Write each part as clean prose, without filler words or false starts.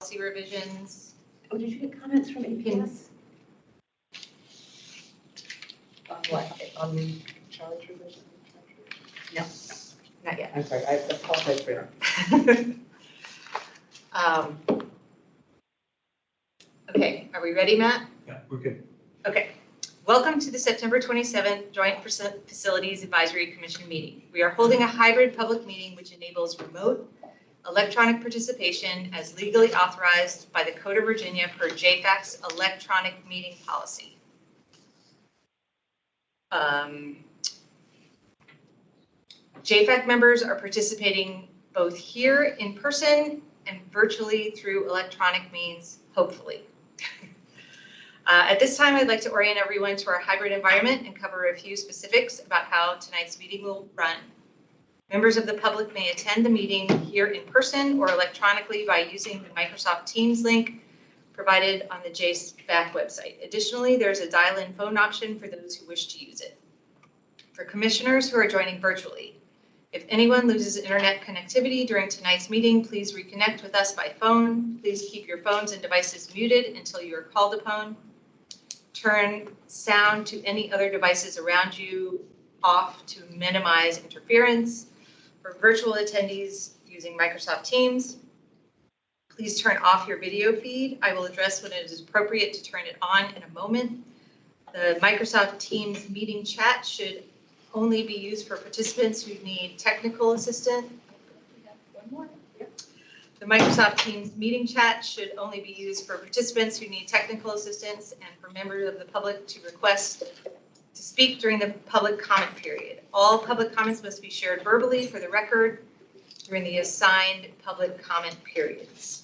policy revisions. Oh, did you get comments from APS? On what? On the charge revision? No, not yet. I'm sorry, I apologize for Okay, are we ready, Matt? Yeah, we're good. Okay. Welcome to the September 27th Joint Facilities Advisory Commission meeting. We are holding a hybrid public meeting which enables remote electronic participation as legally authorized by the Code of Virginia per JFAC's electronic meeting policy. JFAC members are participating both here in person and virtually through electronic means, hopefully. At this time, I'd like to orient everyone to our hybrid environment and cover a few specifics about how tonight's meeting will run. Members of the public may attend the meeting here in person or electronically by using the Microsoft Teams link provided on the JFAC website. Additionally, there's a dial-in phone option for those who wish to use it. For commissioners who are joining virtually, if anyone loses internet connectivity during tonight's meeting, please reconnect with us by phone. Please keep your phones and devices muted until you are called upon. Turn sound to any other devices around you off to minimize interference. For virtual attendees using Microsoft Teams, please turn off your video feed. I will address when it is appropriate to turn it on in a moment. The Microsoft Teams meeting chat should only be used for participants who need technical assistance. We have one more. The Microsoft Teams meeting chat should only be used for participants who need technical assistance and for members of the public to request to speak during the public comment period. All public comments must be shared verbally for the record during the assigned public comment periods.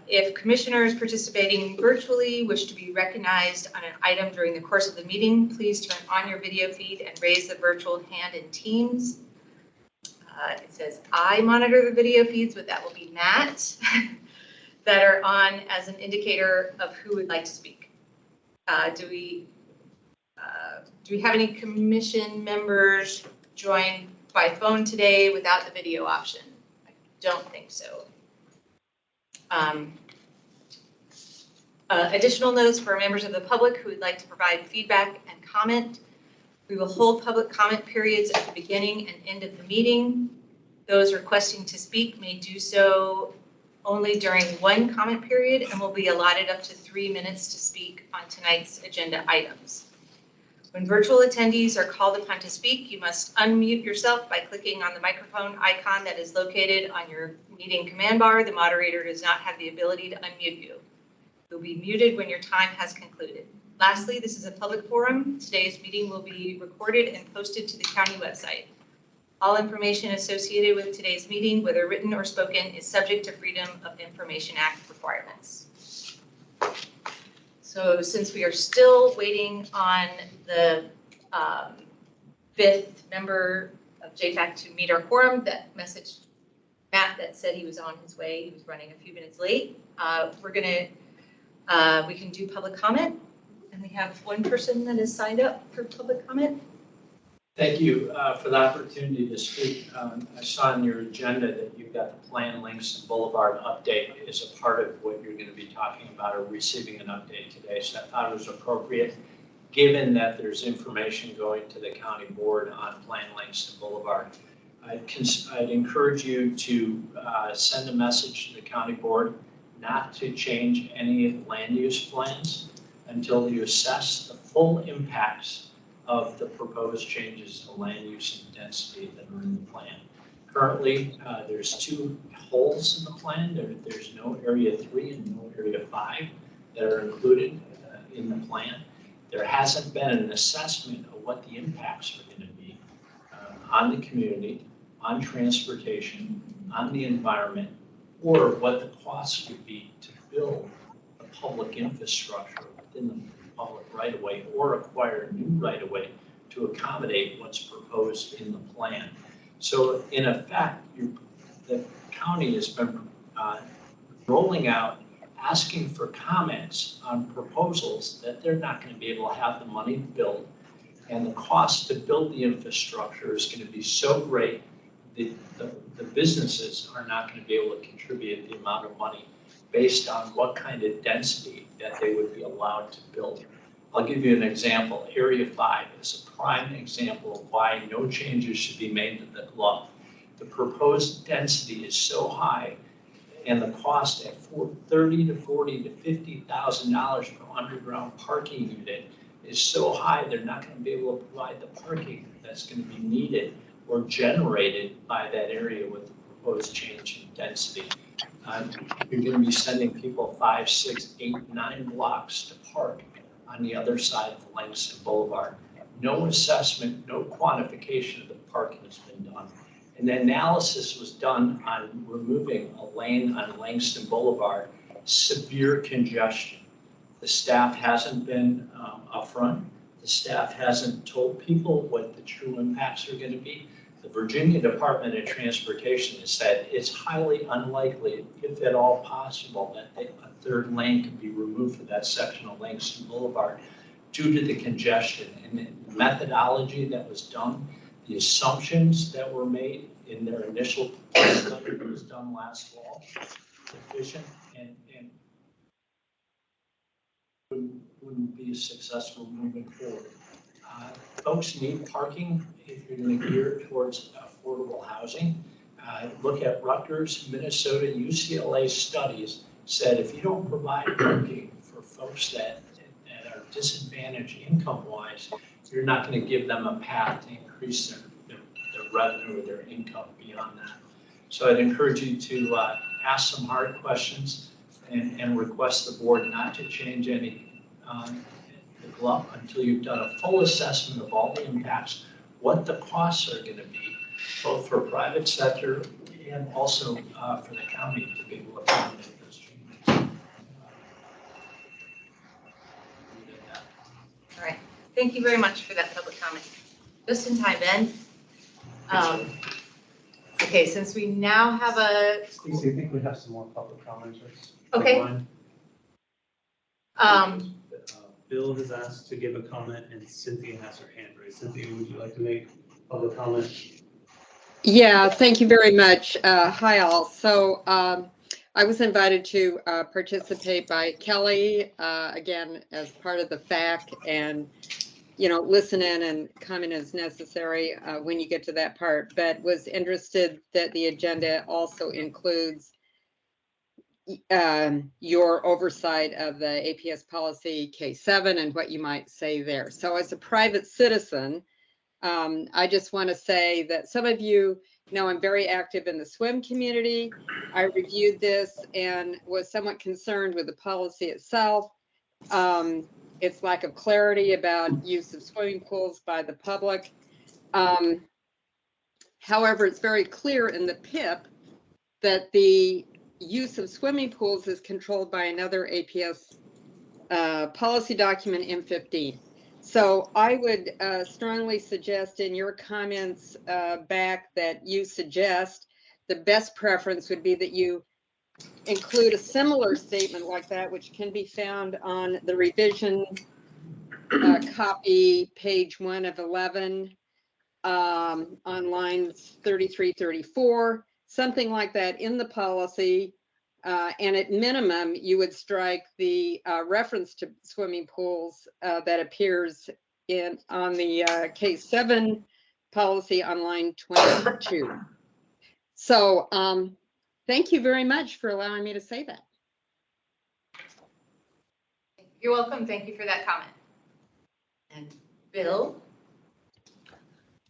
If commissioners participating virtually wish to be recognized on an item during the course of the meeting, please turn on your video feed and raise the virtual hand in Teams. It says I monitor the video feeds, but that will be Matt, that are on as an indicator of who would like to speak. Do we have any commission members join by phone today without the video option? I don't think so. Additional notes for members of the public who would like to provide feedback and comment. We will hold public comment periods at the beginning and end of the meeting. Those requesting to speak may do so only during one comment period and will be allotted up to 3 minutes to speak on tonight's agenda items. When virtual attendees are called upon to speak, you must unmute yourself by clicking on the microphone icon that is located on your meeting command bar. The moderator does not have the ability to unmute you. You'll be muted when your time has concluded. Lastly, this is a public forum. Today's meeting will be recorded and posted to the county website. All information associated with today's meeting, whether written or spoken, is subject to Freedom of Information Act requirements. So since we are still waiting on the 5th member of JFAC to meet our quorum, that messaged Matt that said he was on his way. He was running a few minutes late. We can do public comment. And we have one person that is signed up for public comment. Thank you for the opportunity to speak. I saw on your agenda that you've got the plan links and boulevard update as a part of what you're going to be talking about or receiving an update today. So I thought it was appropriate, given that there's information going to the county board on plan links and boulevard. I'd encourage you to send a message to the county board not to change any of the land use plans until you assess the full impacts of the proposed changes to land use and density that are in the plan. Currently, there's 2 holes in the plan. There's no area 3 and no area 5 that are included in the plan. There hasn't been an assessment of what the impacts are going to be on the community, on transportation, on the environment, or what the costs would be to build a public infrastructure within the public right-of-way or acquire new right-of-way to accommodate what's proposed in the plan. So in effect, the county has been rolling out, asking for comments on proposals that they're not going to be able to have the money to build, and the cost to build the infrastructure is going to be so great the businesses are not going to be able to contribute the amount of money based on what kind of density that they would be allowed to build. I'll give you an example. Area 5 is a prime example of why no changes should be made to the law. The proposed density is so high, and the cost at $30,000 to $40,000 to $50,000 per underground parking unit is so high, they're not going to be able to provide the parking that's going to be needed or generated by that area with the proposed change in density. You're going to be sending people 5, 6, 8, 9 blocks to park on the other side of Langston Boulevard. No assessment, no quantification of the parking has been done. And the analysis was done on removing a lane on Langston Boulevard, severe congestion. The staff hasn't been upfront. The staff hasn't told people what the true impacts are going to be. The Virginia Department of Transportation has said it's highly unlikely, if at all possible, that a third lane could be removed for that section of Langston Boulevard due to the congestion. And the methodology that was done, the assumptions that were made in their initial study that was done last fall, efficient and wouldn't be successful moving forward. Folks need parking if you're going to gear towards affordable housing. Look at Rutgers, Minnesota, UCLA studies said if you don't provide parking for folks that are disadvantaged income-wise, you're not going to give them a path to increase their revenue or their income beyond that. So I'd encourage you to ask some hard questions and request the board not to change any the GLUP until you've done a full assessment of all the impacts, what the costs are going to be, both for private sector and also for the county to be able to accommodate those changes. All right, thank you very much for that public comment. Just in time, Ben. Okay, since we now have a, Stacey, I think we have some more public commenters. Okay. Bill has asked to give a comment and Cynthia has her hand raised. Cynthia, would you like to make public comment? Yeah, thank you very much. Hi all. So I was invited to participate by Kelly, again, as part of the FAC, and, you know, listen in and comment as necessary when you get to that part, but was interested that the agenda also includes your oversight of the APS policy K7 and what you might say there. So as a private citizen, I just want to say that some of you know I'm very active in the swim community. I reviewed this and was somewhat concerned with the policy itself. Its lack of clarity about use of swimming pools by the public. However, it's very clear in the PIP that the use of swimming pools is controlled by another APS policy document, M15. So I would strongly suggest in your comments back that you suggest the best preference would be that you include a similar statement like that, which can be found on the revision copy, page 1 of 11, on lines 33, 34, something like that in the policy. And at minimum, you would strike the reference to swimming pools that appears on the K7 policy on line 22. So thank you very much for allowing me to say that. you're welcome. Thank you for that comment. And Bill?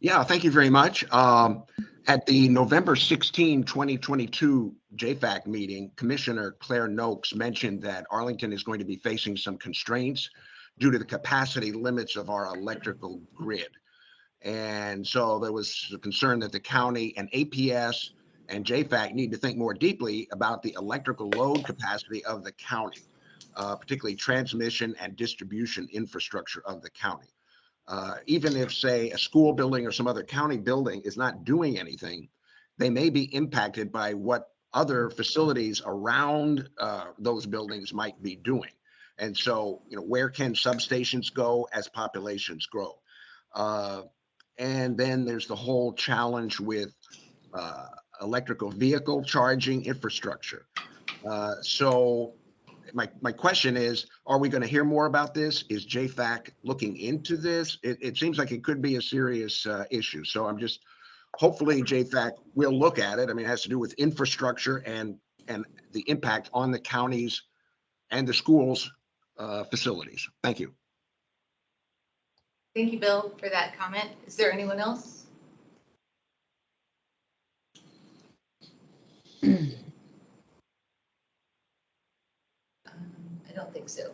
Yeah, thank you very much. At the November 16, 2022 JFAC meeting, Commissioner Claire Noakes mentioned that Arlington is going to be facing some constraints due to the capacity limits of our electrical grid. And so there was a concern that the county and APS and JFAC need to think more deeply about the electrical load capacity of the county, particularly transmission and distribution infrastructure of the county. Even if, say, a school building or some other county building is not doing anything, they may be impacted by what other facilities around those buildings might be doing. And so, you know, where can substations go as populations grow? And then there's the whole challenge with electrical vehicle charging infrastructure. So my question is, are we going to hear more about this? Is JFAC looking into this? It seems like it could be a serious issue. So I'm just, hopefully JFAC will look at it. I mean, it has to do with infrastructure and the impact on the counties and the schools facilities. Thank you. Thank you, Bill, for that comment. Is there anyone else? I don't think so.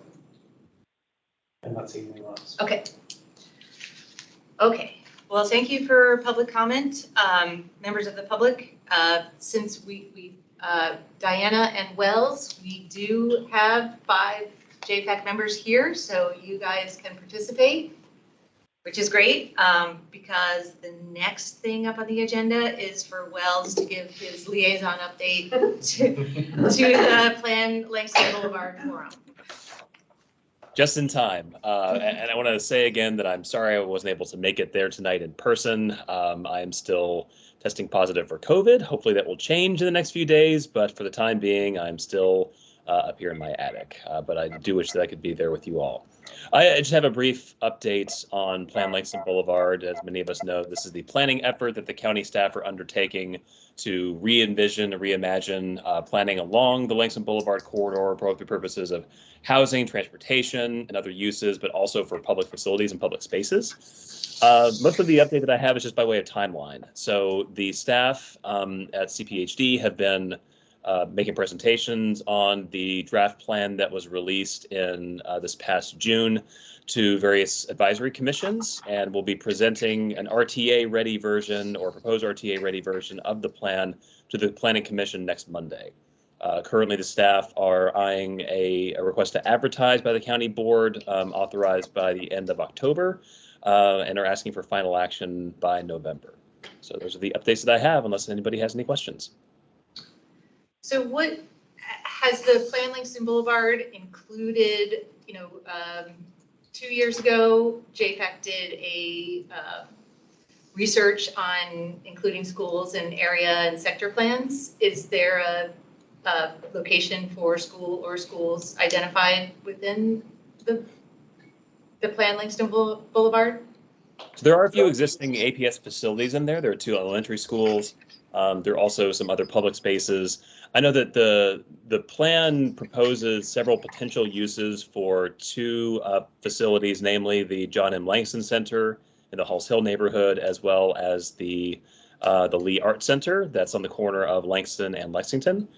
I'm not seeing anyone else. Okay. Okay. Well, thank you for public comment, members of the public. Since Diana and Wells, we do have 5 JFAC members here, so you guys can participate, which is great, because the next thing up on the agenda is for Wells to give his liaison update to the Plan Langston Boulevard Forum. Just in time. And I want to say again that I'm sorry I wasn't able to make it there tonight in person. I am still testing positive for COVID. Hopefully that will change in the next few days, but for the time being, I'm still up here in my attic. But I do wish that I could be there with you all. I just have a brief update on Plan Langston Boulevard. As many of us know, this is the planning effort that the county staff are undertaking to re-envision and reimagine planning along the Langston Boulevard corridor for the purposes of housing, transportation, and other uses, but also for public facilities and public spaces. Most of the update that I have is just by way of timeline. So the staff at CPHD have been making presentations on the draft plan that was released in this past June to various advisory commissions, and we'll be presenting an RTA-ready version or proposed RTA-ready version of the plan to the Planning Commission next Monday. Currently, the staff are eyeing a request to advertise by the county board, authorized by the end of October, and are asking for final action by November. So those are the updates that I have, unless anybody has any questions. So what has the Plan Langston Boulevard included, 2 years ago, JFAC did a research on including schools and area and sector plans. Is there a location for school or schools identified within the Plan Langston Boulevard? So there are a few existing APS facilities in there. There are 2 elementary schools. There are also some other public spaces. I know that the plan proposes several potential uses for 2 facilities, namely the John M. Langston Center in the Halls Hill neighborhood, as well as the Lee Art Center that's on the corner of Langston and Lexington.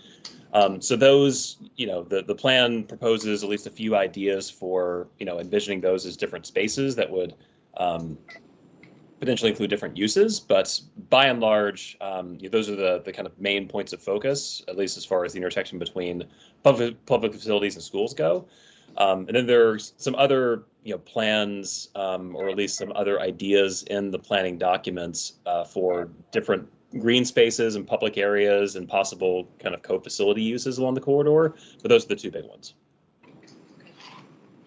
So those, the plan proposes at least a few ideas for, envisioning those as different spaces that would potentially include different uses, but by and large, those are the kind of main points of focus, at least as far as the intersection between public facilities and schools go. And then there's some other, plans, or at least some other ideas in the planning documents for different green spaces and public areas and possible kind of co-facility uses along the corridor. But those are the 2 big ones.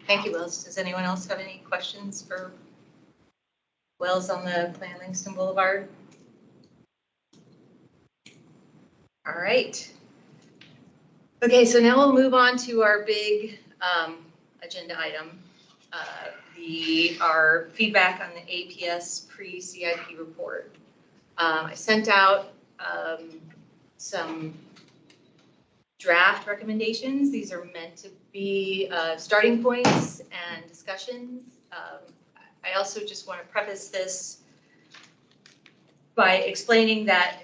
Thank you, Wells. Does anyone else have any questions for Wells on the Plan Langston Boulevard? All right. Okay, so now we'll move on to our big agenda item, our feedback on the APS pre-CIP report. I sent out some draft recommendations. These are meant to be starting points and discussions. I also just want to preface this by explaining that,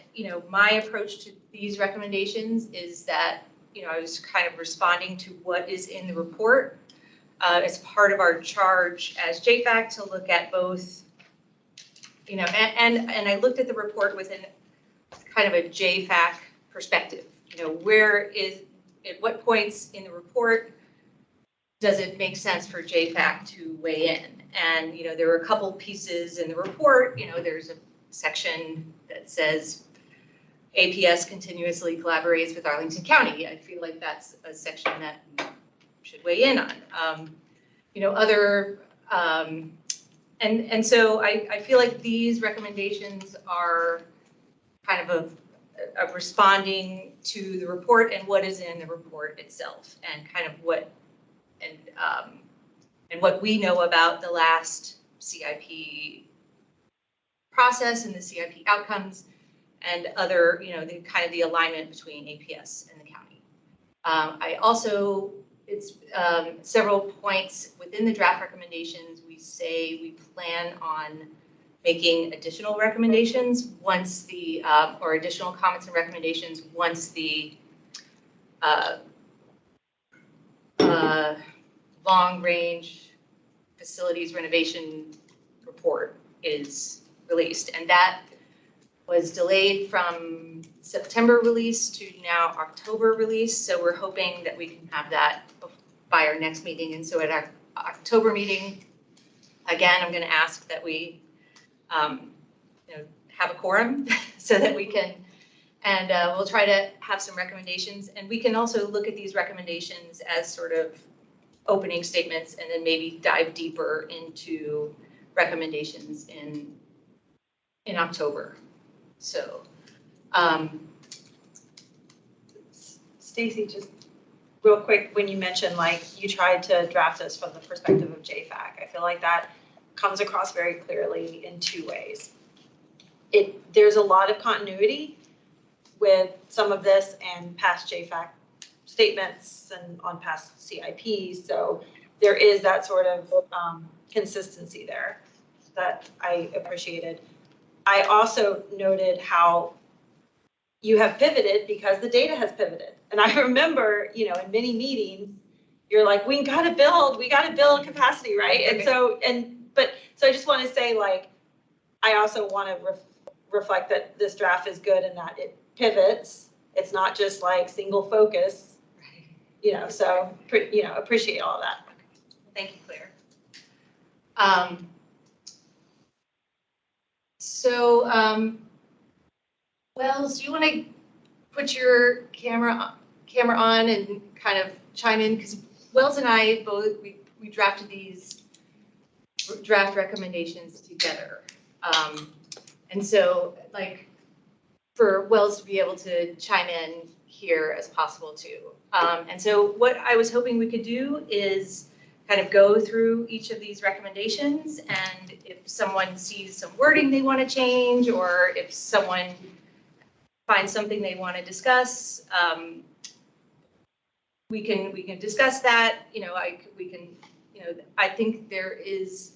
my approach to these recommendations is that, I was kind of responding to what is in the report as part of our charge as JFAC to look at both, and I looked at the report within kind of a JFAC perspective. At what points in the report does it make sense for JFAC to weigh in? And, there were a couple pieces in the report. There's a section that says APS continuously collaborates with Arlington County. I feel like that's a section that we should weigh in on. And so I feel like these recommendations are kind of responding to the report and what is in the report itself, and kind of what and what we know about the last CIP process and the CIP outcomes, and other, the kind of the alignment between APS and the county. I also, it's several points within the draft recommendations. We say we plan on making additional recommendations once the, or additional comments and recommendations once the long-range facilities renovation report is released. And that was delayed from September release to now October release. So we're hoping that we can have that by our next meeting. And so at our October meeting, again, I'm going to ask that we have a quorum so that we can, and we'll try to have some recommendations. And we can also look at these recommendations as sort of opening statements, and then maybe dive deeper into recommendations in October. So, Stacy, just real quick, when you mentioned like you tried to draft this from the perspective of JFAC, I feel like that comes across very clearly in two ways. There's a lot of continuity with some of this and past JFAC statements and on past CIPs. So there is that sort of consistency there that I appreciated. I also noted how you have pivoted because the data has pivoted. And I remember, in many meetings, you're like, we gotta build capacity, right? And so, so I just want to say, like, I also want to reflect that this draft is good and that it pivots. It's not just like single focus. So, appreciate all of that. thank you, Claire. Wells, do you want to put your camera on and kind of chime in? Because Wells and I both, we drafted these draft recommendations together. And so, like, for Wells to be able to chime in here as possible too. And so what I was hoping we could do is kind of go through each of these recommendations, and if someone sees some wording they want to change, or if someone finds something they want to discuss, we can discuss that. I think there is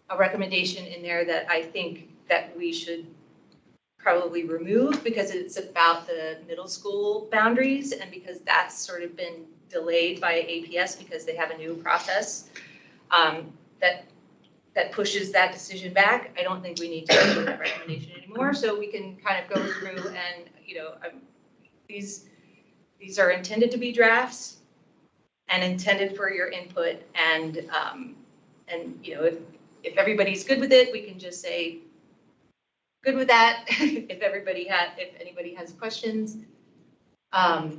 a recommendation in there that I think that we should probably remove, because it's about the middle school boundaries, and because that's sort of been delayed by APS because they have a new process that pushes that decision back. I don't think we need to do that recommendation anymore. So we can kind of go through and, these are intended to be drafts and intended for your input. And if everybody's good with it, we can just say, good with that. if anybody has questions. But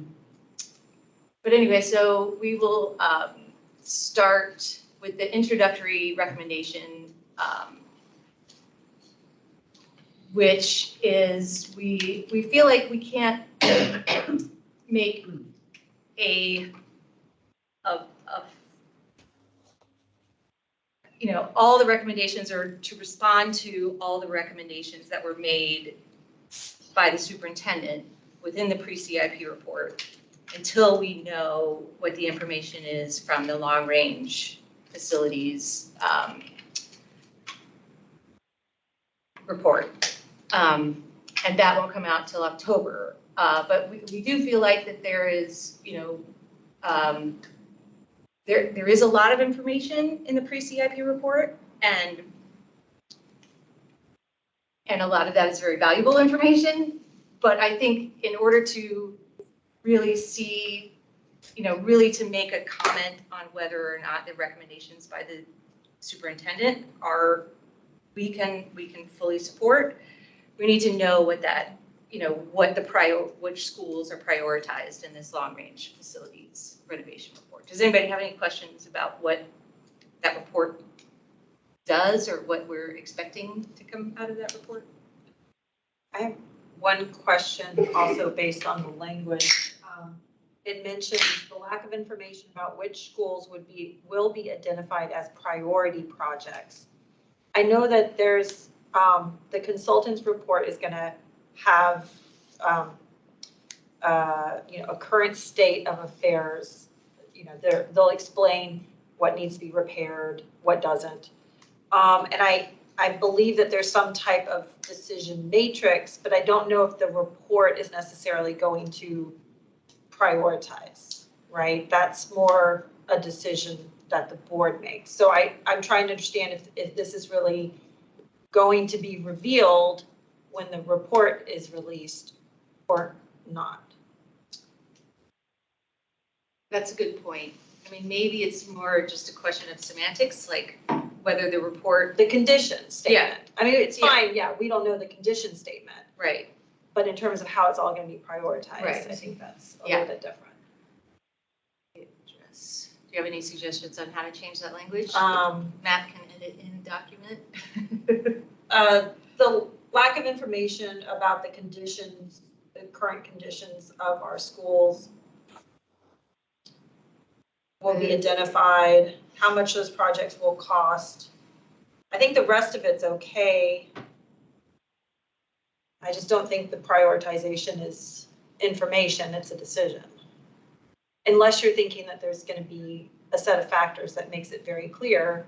anyway, so we will start with the introductory recommendation, which is we feel like we can't make all the recommendations, or to respond to all the recommendations that were made by the superintendent within the pre-CIP report, until we know what the information is from the long-range facilities report. And that won't come out till October. But we do feel like that there is, there is a lot of information in the pre-CIP report, and a lot of that is very valuable information. But I think in order to really see, really to make a comment on whether or not the recommendations by the superintendent we can fully support, we need to know what that, which schools are prioritized in this long-range facilities renovation report. Does anybody have any questions about what that report does, or what we're expecting to come out of that report? one question also based on the language. It mentions the lack of information about which schools will be identified as priority projects. I know that there's, the consultant's report is gonna have, a current state of affairs. They'll explain what needs to be repaired, what doesn't. And I believe that there's some type of decision matrix, but I don't know if the report is necessarily going to prioritize, right? That's more a decision that the board makes. So I'm trying to understand if this is really going to be revealed when the report is released or not. That's a good point. I mean, maybe it's more just a question of semantics, like whether the report. The condition statement. Yeah. I mean, it's Yeah. fine, yeah, we don't know the condition statement, Right. but in terms of how it's all gonna be prioritized, Right. I think that's a Yeah. little bit different. Address. Do you have any suggestions on how to change that language? Matt can edit in document. The lack of information about the conditions, the current conditions of our schools will be identified, how much those projects will cost. I think the rest of it's okay. I just don't think the prioritization is information, it's a decision. Unless you're thinking that there's gonna be a set of factors that makes it very clear,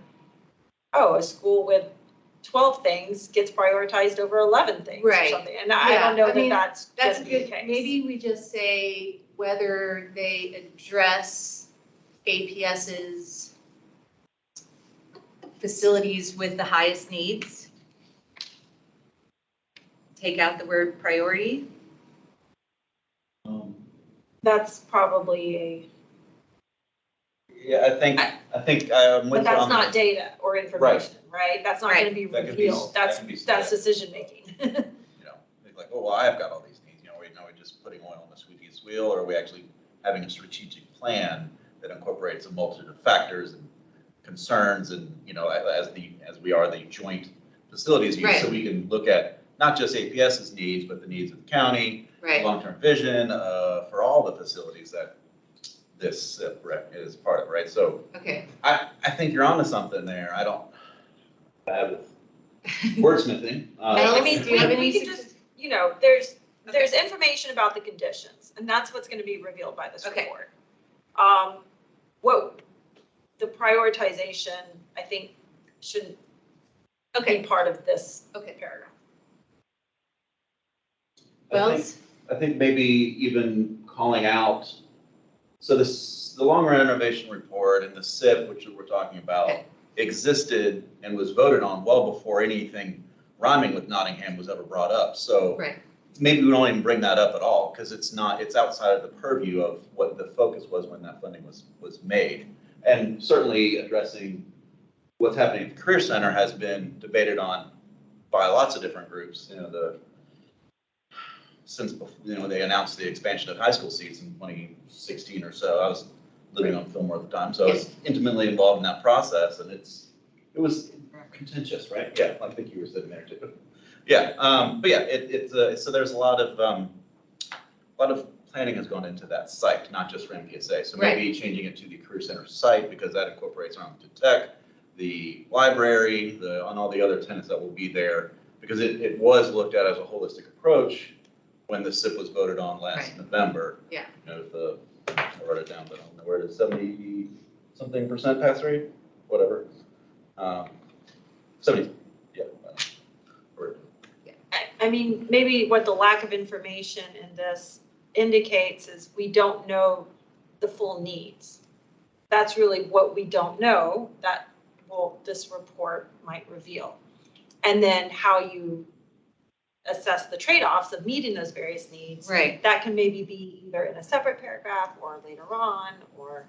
oh, a school with 12 things gets prioritized over 11 things or Right. something. And I don't know I mean, that That's gonna a be the good, case. maybe we just say whether they address APS's facilities with the highest needs. Take out the word priority. That's probably Yeah, I think I'm with but you that's on not that. data or information, right? That's not gonna be That could be- revealed. that That's, could be that's split. decision making. You know, think like, oh, well, I've got all these needs, you know, wait, no, we're just putting oil on the squeakiest wheel, or are we actually having a strategic plan that incorporates a multitude of factors and concerns and, you know, as we are the joint facilities use, so Right. we can look at not just APS's needs, but the needs of the county, Right. long-term vision, for all the facilities that this is part of, right? So Okay. I think you're onto something there. I don't bad with wordsmithing. I mean, Do you have any we can just, there's information about the conditions, and that's what's gonna be revealed by this Okay. report. What, the prioritization, I think, shouldn't be part of this Okay. paragraph. Wells? I think maybe even calling out, so the long-run innovation report and the SIP, which we're talking about, Okay. existed and was voted on well before anything rhyming with Nottingham was ever brought up. So Right. maybe we don't even bring that up at all, because it's outside of the purview of what the focus was when that funding was made. And certainly addressing what's happening at the Career Center has been debated on by lots of different groups, since they announced the expansion of high school seats in 2016 or so. I was living on Fillmore at the time, so I was intimately involved in that process, and it was contentious, right? Yeah, I think you were sitting there too. Yeah, but yeah, so there's a lot of planning has gone into that site, not just for MPSA. So maybe changing it to the Career Center site, because that incorporates Arlington Tech, the library, and all the other tenants that will be there, because it was looked at as a holistic approach when the SIP was voted on last November. Yeah. I wrote it down, but I don't know where it is, 70-something% pass rate, whatever. 70, yeah. I mean, maybe what the lack of information in this indicates is we don't know the full needs. That's really what we don't know that this report might reveal. And then how you assess the trade-offs of meeting those various needs. Right. That can maybe be either in a separate paragraph or later on, or.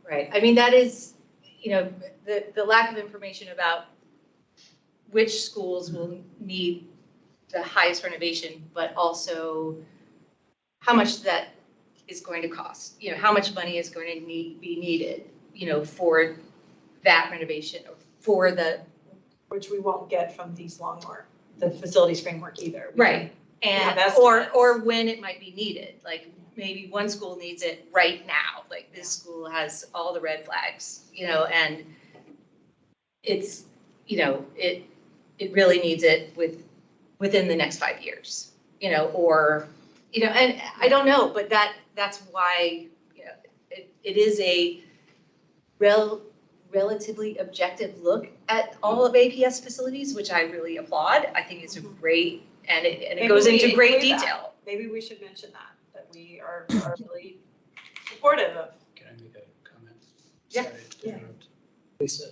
Right. I mean, that is, the lack of information about which schools will need the highest renovation, but also how much that is going to cost, how much money is going to be needed, for that renovation or for the. Which we won't get from these the facilities framework either. Right. And, Have or estimates. when it might be needed, like maybe one school needs it right now, like this school has all the red flags, and it's, it really needs it within the next 5 years, or, and I don't know, but that's why, it is a relatively objective look at all of APS facilities, which I really applaud. I think it's a great, and it Maybe goes we into great include that. detail. Maybe we should mention that we are really supportive of. Can I make a comment? Yeah. Sorry to interrupt. Lisa,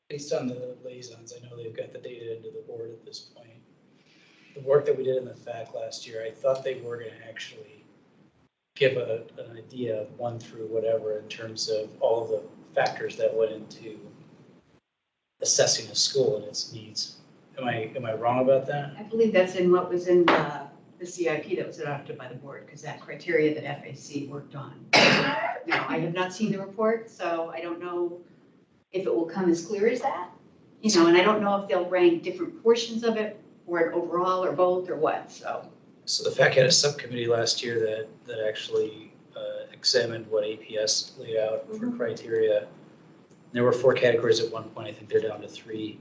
based on the liaisons, I know they've got the data into the board at this point. The work that we did in the FAC last year, I thought they were going to actually give an idea of 1 through whatever in terms of all of the factors that went into assessing a school and its needs. Am I wrong about that? I believe that's in what was in the CIP that was adopted by the board, because that criteria that FAC worked on. Now, I have not seen the report, so I don't know if it will come as clear as that, and I don't know if they'll rank different portions of it or an overall or both or what, so. So the FAC had a subcommittee last year that actually examined what APS laid out for criteria. There were 4 categories at one point. I think they're down to 3.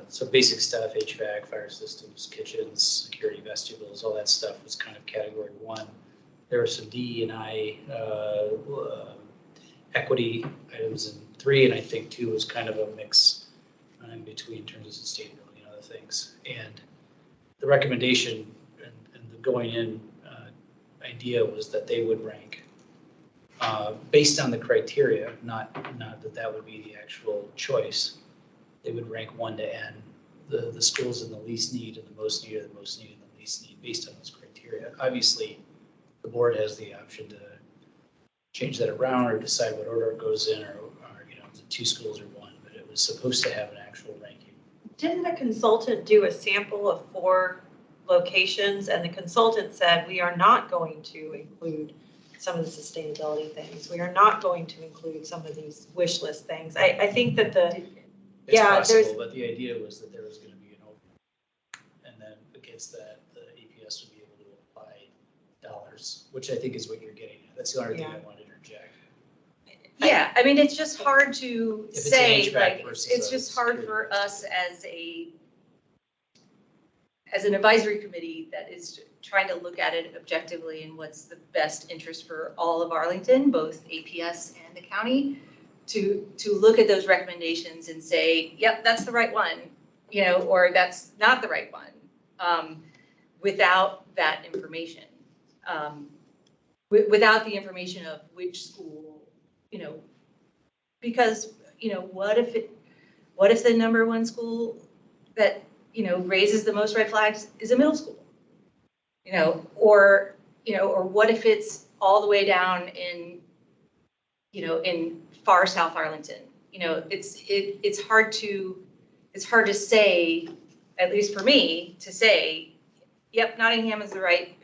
So basic stuff, HVAC, fire systems, kitchens, security, vestibules, all that stuff was kind of category 1. There were some DE&I equity items in 3, and I think 2 was kind of a mix in between in terms of sustainability and other things. And the recommendation and the going in idea was that they would rank based on the criteria, not that would be the actual choice. They would rank 1 to N, the schools in the least need and the most need, or the most need and the least need based on those criteria. Obviously, the board has the option to change that around or decide what order it goes in, or the 2 schools or 1, but it was supposed to have an actual ranking. Didn't the consultant do a sample of 4 locations, and the consultant said, we are not going to include some of the sustainability things. We are not going to include some of these wish list things. I think that It's Yeah, possible, but the idea was that there was going to be an override. And then against that, the APS would be able to apply dollars, which I think is what you're getting at. That's the only thing I want to interject. Yeah, I mean, it's just hard to If it's an say, HVAC like, versus it's a just hard security for us as an advisory committee that is trying to look at it objectively and what's the best interest for all of Arlington, both APS and the county, to look at those recommendations and say, yep, that's the right one, or that's not the right one, without that information. Without the information of which school, because, what if the number 1 school that, raises the most red flags is a middle school? Or what if it's all the way down in far South Arlington? It's hard to say, at least for me, to say, yep, Nottingham is the right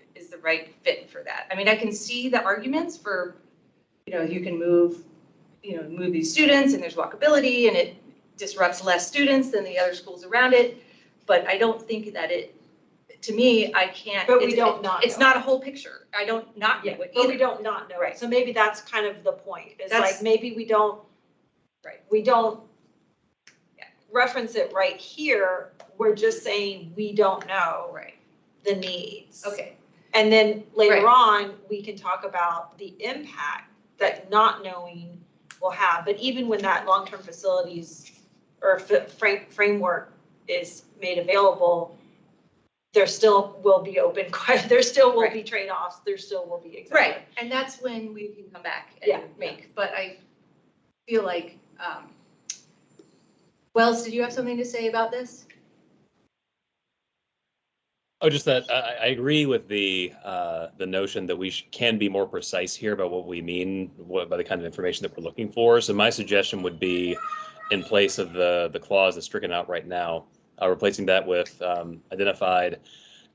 fit for that. I mean, I can see the arguments for, you can move these students and there's walkability and it disrupts less students than the other schools around it. But I don't think that to me, I can't. But we don't not It's know. not a whole picture. I don't not know it but either. we don't not know. Right. So maybe that's kind of the point. It's That's- like, maybe we don't, Right. we don't reference it right here. We're just saying, we don't know Right. the needs. Okay. And then later Right. on, we can talk about the impact that not knowing will have. But even when that long-term facilities or framework is made available, there still will be there still will be trade-offs, there still will be examples. Right, and that's when we can come back and make, but I feel like, Wells, did you have something to say about this? Oh, just that I agree with the notion that we can be more precise here about what we mean by the kind of information that we're looking for. So my suggestion would be, in place of the clause that's stricken out right now, replacing that with identified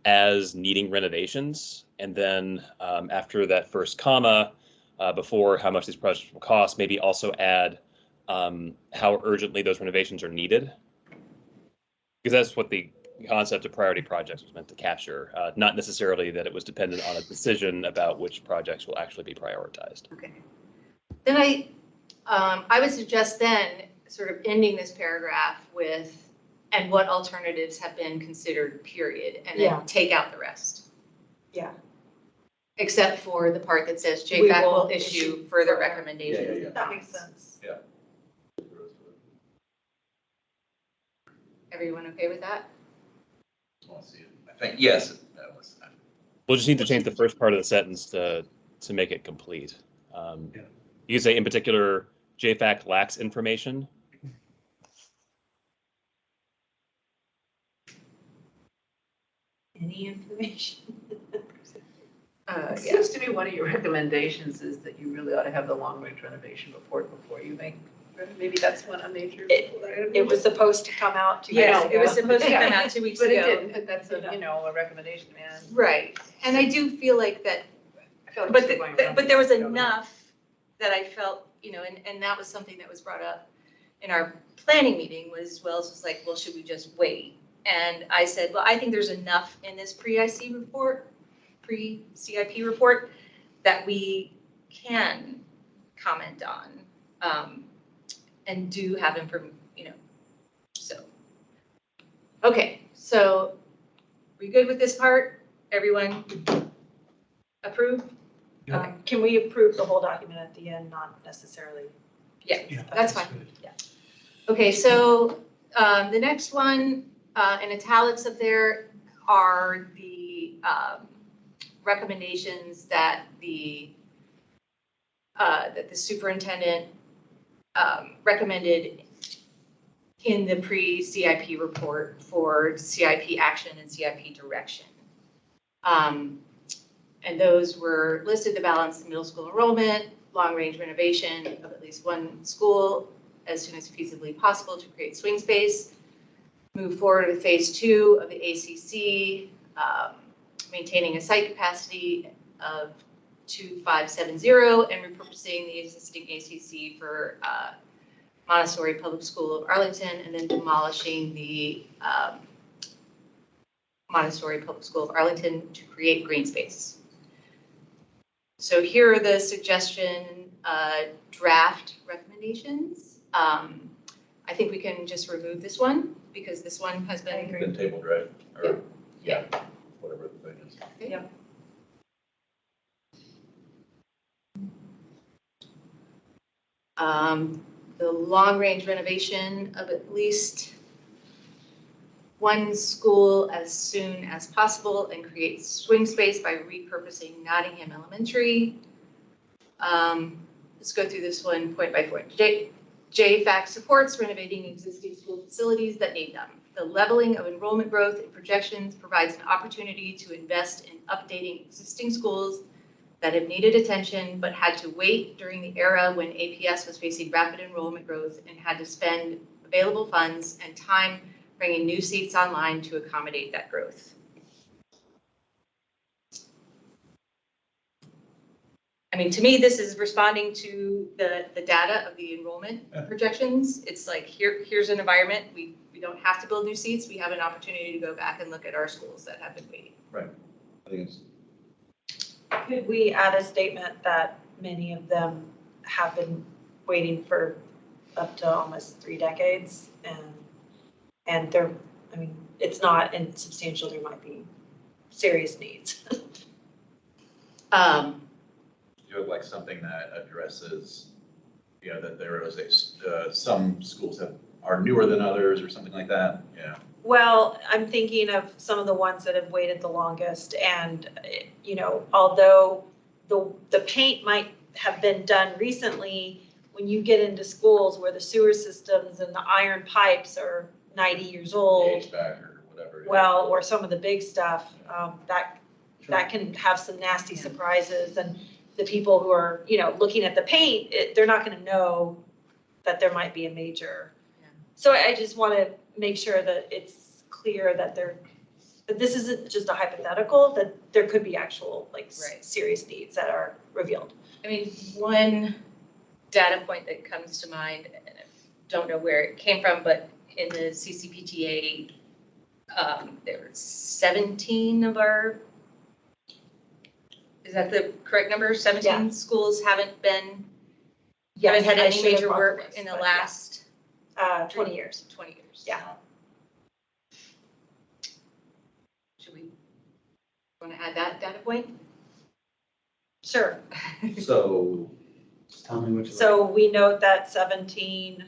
as needing renovations, and then after that first comma, before how much these projects will cost, maybe also add how urgently those renovations are needed, because that's what the concept of priority projects was meant to capture, not necessarily that it was dependent on a decision about which projects will actually be prioritized. Okay. Then I would suggest then sort of ending this paragraph with, and what alternatives have been considered, period, and Yeah. then take out the rest. Yeah. Except for the part that says We JFAC will will issue further recommendations. Yeah. That makes sense. Everyone okay with that? Want to see it? I think, yes, that was. We'll just need to change the first part of the sentence to make it complete. Yeah. You could say, in particular, JFAC lacks information. Any information? It Yeah. seems to me one of your recommendations is that you really ought to have the long-range renovation report before you make, maybe that's one on major. It was supposed to come out 2 Yes, weeks it was ago. supposed to come out 2 weeks But it ago. didn't, but that's a, a recommendation, man. Right, and I do feel like that, I feel like but, we're going around but there was this, I don't know. enough that I felt, and that was something that was brought up in our planning meeting was, Wells was like, well, should we just wait? And I said, well, I think there's enough in this pre-CIP report that we can comment on, and do have information, so. Okay, so we good with this part? Everyone approve? Can we approve the whole document at the end, not necessarily? Yeah, Yeah, that's fine. good. Okay, so the next one in italics up there are the recommendations that the superintendent recommended in the pre-CIP report for CIP action and CIP direction. And those were listed to balance the middle school enrollment, long-range renovation of at least one school as soon as feasibly possible to create swing space, move forward with phase 2 of the ACC, maintaining a site capacity of 2,570 and repurposing the existing ACC for Montessori Public School of Arlington, and then demolishing the Montessori Public School of Arlington to create green space. So here are the suggestion draft recommendations. I think we can just remove this one because this one has been Tabled, right? Or, yeah, whatever the thing is. Yep. The long-range renovation of at least one school as soon as possible and create swing space by repurposing Nottingham Elementary. Let's go through this one point by point. JFAC supports renovating existing school facilities that need them. The leveling of enrollment growth and projections provides an opportunity to invest in updating existing schools that have needed attention but had to wait during the era when APS was facing rapid enrollment growth and had to spend available funds and time bringing new seats online to accommodate that growth. I mean, to me, this is responding to the data of the enrollment projections. It's like, here's an environment. We don't have to build new seats. We have an opportunity to go back and look at our schools that have been waiting. Right. I think it's. Could we add a statement that many of them have been waiting for up to almost 3 decades, and they're, I mean, it's not insubstantial, there might be serious needs. You would like something that addresses, that there is some schools are newer than others or something like that, yeah. Well, I'm thinking of some of the ones that have waited the longest, and, although the paint might have been done recently, when you get into schools where the sewer systems and the iron pipes are 90 years old, HVAC or whatever. well, or some of the big stuff, that can have some nasty surprises, and the people who are, looking at the paint, they're not gonna know that there might be a major. Yeah. So I just wanna make sure that it's clear that that this isn't just a hypothetical, that there could be actual, Right. serious needs that are revealed. I mean, one data point that comes to mind, and I don't know where it came from, but in the CCPTA There were 17 of our, is that the correct number? 17 schools haven't had Yes, I any should have major brought the work list, in the but last 20 years. 20 years. Yeah. Should we want to add that data point? Sure. So, Just tell me which. So we note that 17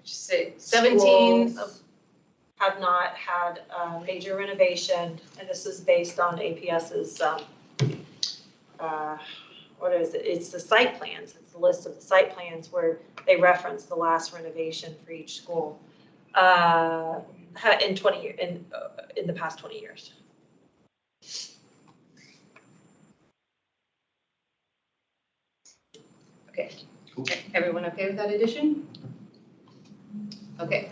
Just say 17 schools have not had a major renovation, and this is based on APS's, what is it? It's the site plans. It's the list of the site plans where they reference the last renovation for each school in 20 years, in the past 20 years. Okay. Everyone okay with that addition? Okay.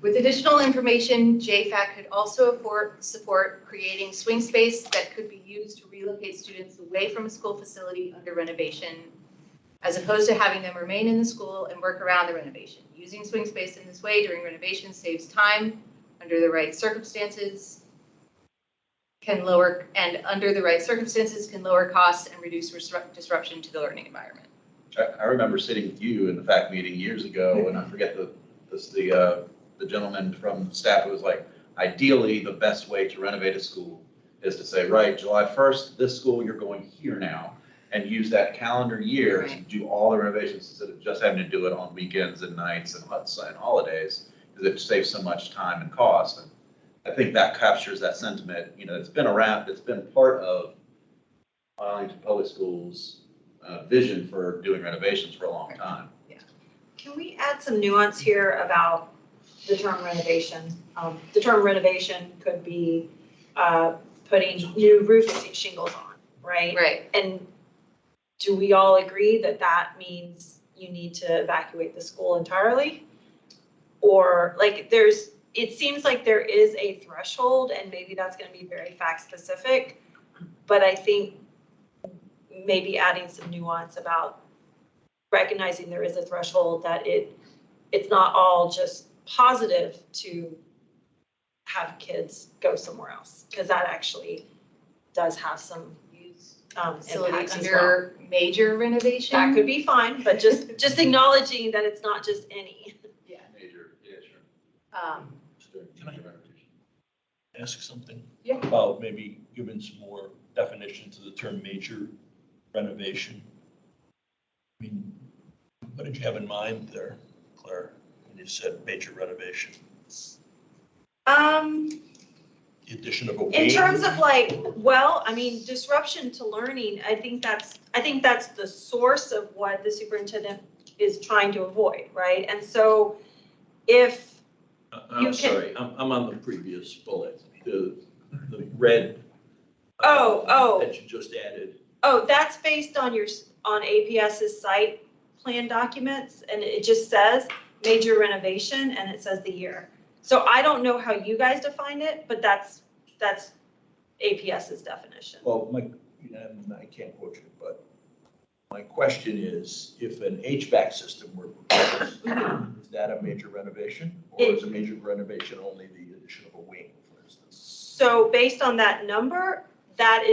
With additional information, JFAC could also support creating swing space that could be used to relocate students away from a school facility under renovation, as opposed to having them remain in the school and work around the renovation. Using swing space in this way during renovation saves time under the right circumstances, can lower costs and reduce disruption to the learning environment. I remember sitting with you in the FAC meeting years ago, and I forget the gentleman from staff who was like, ideally, the best way to renovate a school is to say, right, July 1st, this school, you're going here now, and use that calendar year to do all the renovations instead of just having to do it on weekends and nights and holidays, because it saves so much time and cost. And I think that captures that sentiment. You know, it's been around, it's been part of Arlington Public Schools' vision for doing renovations for a long time. Can we add some nuance here about the term renovation? The term renovation could be putting new roof shingles on, right? Right. And do we all agree that that means you need to evacuate the school entirely? Or like it seems like there is a threshold, and maybe that's going to be very fact specific, but I think maybe adding some nuance about recognizing there is a threshold, that it's not all just positive to have kids go somewhere else, because that actually does have some Facility impacts as well. under major renovation. That could be fine, but just acknowledging that it's not just any. Major, yeah, sure. Can I ask something? Yeah. About maybe giving some more definition to the term major renovation? I mean, what did you have in mind there, Claire, when you said major renovation? The addition of a wing? In terms of like, well, I mean, disruption to learning, I think that's the source of what the superintendent is trying to avoid, right? And so if you I'm can- sorry, I'm on the previous bullet, the red. Oh. That you just added. Oh, that's based on APS's site plan documents, and it just says major renovation, and it says the year. So I don't know how you guys define it, but that's APS's definition. Well, and I can't quote you, but my question is, if an HVAC system were proposed, is that a major renovation? Or is a major renovation only the addition of a wing, for instance? So based on that number, that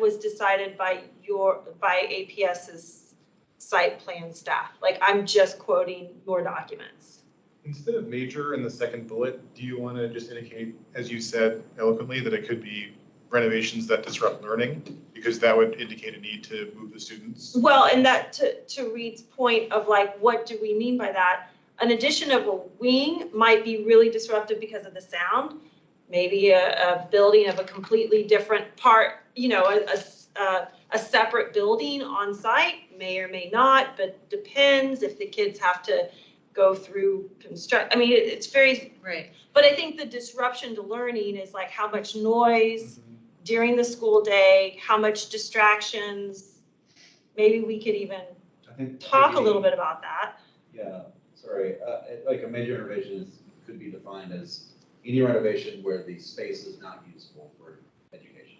was decided by APS's site plan staff. Like, I'm just quoting your documents. Instead of major in the second bullet, do you want to just indicate, as you said eloquently, that it could be renovations that disrupt learning? Because that would indicate a need to move the students. Well, and that to Reed's point of like, what do we mean by that? An addition of a wing might be really disruptive because of the sound. Maybe a building of a completely different part, a separate building on site may or may not, but depends if the kids have to go through construct. I mean, it's very, right. But I think the disruption to learning is like how much noise during the school day, how much distractions. Maybe we could even talk a little bit about that. Yeah, sorry, like a major renovation could be defined as any renovation where the space is not useful for education.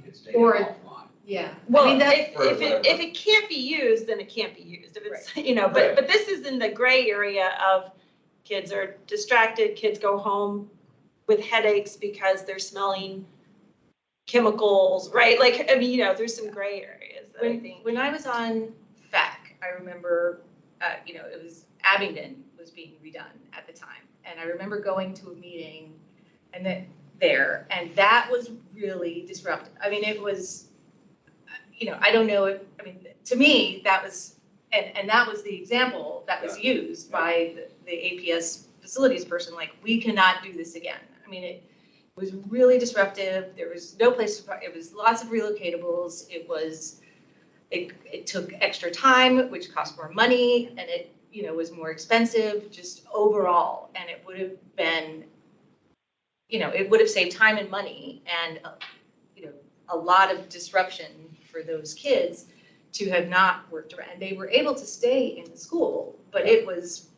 It's taken Or- offline. Yeah. Well, I mean, if it can't be used, then it can't be used. If it's, but this is in the gray area of kids are distracted, kids go home with headaches because they're smelling chemicals, right? Like, I mean, you know, there's some gray areas that I think. When I was on FAC, I remember, you know, it was Abingdon was being redone at the time. And I remember going to a meeting and that was really disruptive. I mean, it was, you know, I don't know if, I mean, to me, that was, and that was the example that was used by the APS facilities person, like, we cannot do this again. I mean, it was really disruptive. There was no place to, it was lots of relocatables. It took extra time, which cost more money, and it, you know, was more expensive just overall. And it would have been, you know, it would have saved time and money and, you know, a lot of disruption for those kids to have not worked around. They were able to stay in the school, but it was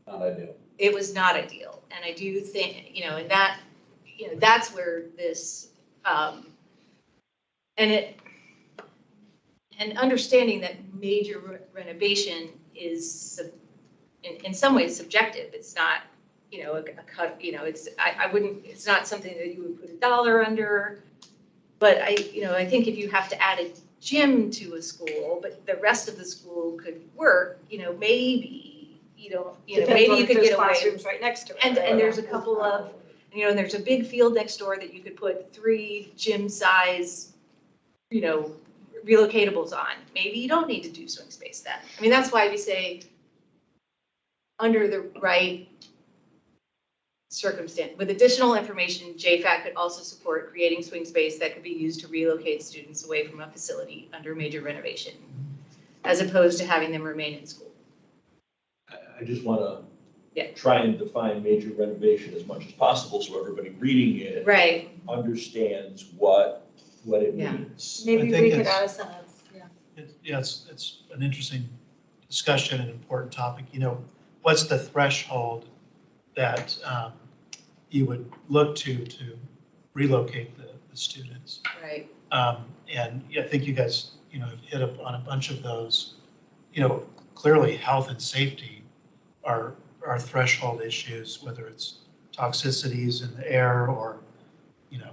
Not ideal. it was not ideal. And I do think, you know, and that, you know, that's where this, and understanding that major renovation is in some ways subjective. It's not, you know, a cut, you know, I wouldn't, it's not something that you would put a dollar under. But you know, I think if you have to add a gym to a school, but the rest of the school could work, you know, maybe, maybe you could get away. Classrooms right next to it. And right? there's a couple of, you know, and there's a big field next door that you could put 3 gym size, you know, relocatables on. Maybe you don't need to do swing space then. I mean, that's why we say under the right circumstance, with additional information, JFAC could also support creating swing space that could be used to relocate students away from a facility under major renovation, as opposed to having them remain in school. I just want to try and define major renovation as much as possible so everybody reading it Right. understands what it Yeah. means. Maybe I think we could it's- add a sentence, yeah. It's an interesting discussion, an important topic. You know, what's the threshold that you would look to relocate the students? Right. And I think you guys, you know, have hit up on a bunch of those. You know, clearly health and safety are threshold issues, whether it's toxicities in the air or, you know,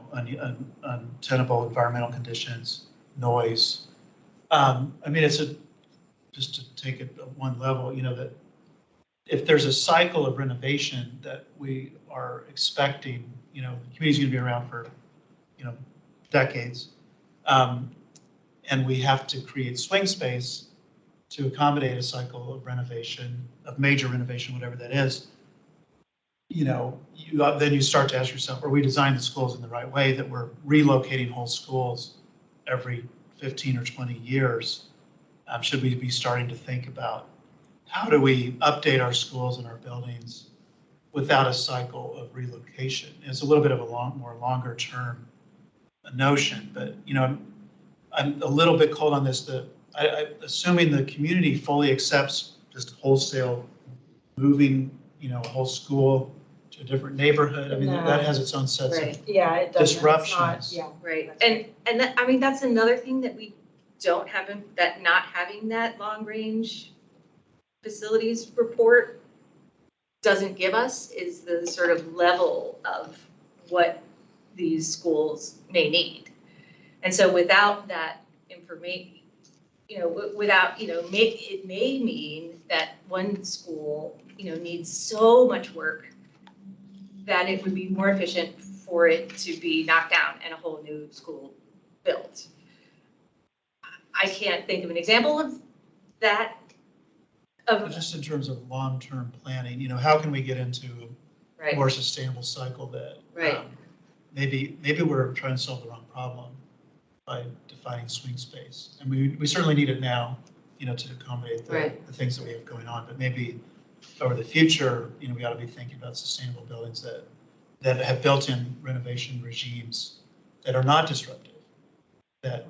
untenable environmental conditions, noise. I mean, just to take it at one level, you know, that if there's a cycle of renovation that we are expecting, you know, the community's gonna be around for, you know, decades. And we have to create swing space to accommodate a cycle of renovation, of major renovation, whatever that is. You know, then you start to ask yourself, are we designing the schools in the right way, that we're relocating whole schools every 15 or 20 years? Should we be starting to think about how do we update our schools and our buildings without a cycle of relocation? It's a little bit of a more longer term notion, but, you know, I'm a little bit cold on this. Assuming the community fully accepts just wholesale moving, you know, a whole school to a different neighborhood. I mean, that has its own sets of Right. Yeah, it does. disruptions. Yeah. Right. And that, I mean, that's another thing that we don't have, that not having that long range facilities report doesn't give us, is the sort of level of what these schools may need. And so without that information, you know, without, you know, it may mean that one school, you know, needs so much work that it would be more efficient for it to be knocked down and a whole new school built. I can't think of an example of that. But just in terms of long-term planning, you know, how can we get into a Right. more sustainable cycle that Right. maybe we're trying to solve the wrong problem by defining swing space. And we certainly need it now, you know, to accommodate the things that we have going on. But maybe over the future, you know, we ought to be thinking about sustainable buildings that have built-in renovation regimes that are not disruptive, that,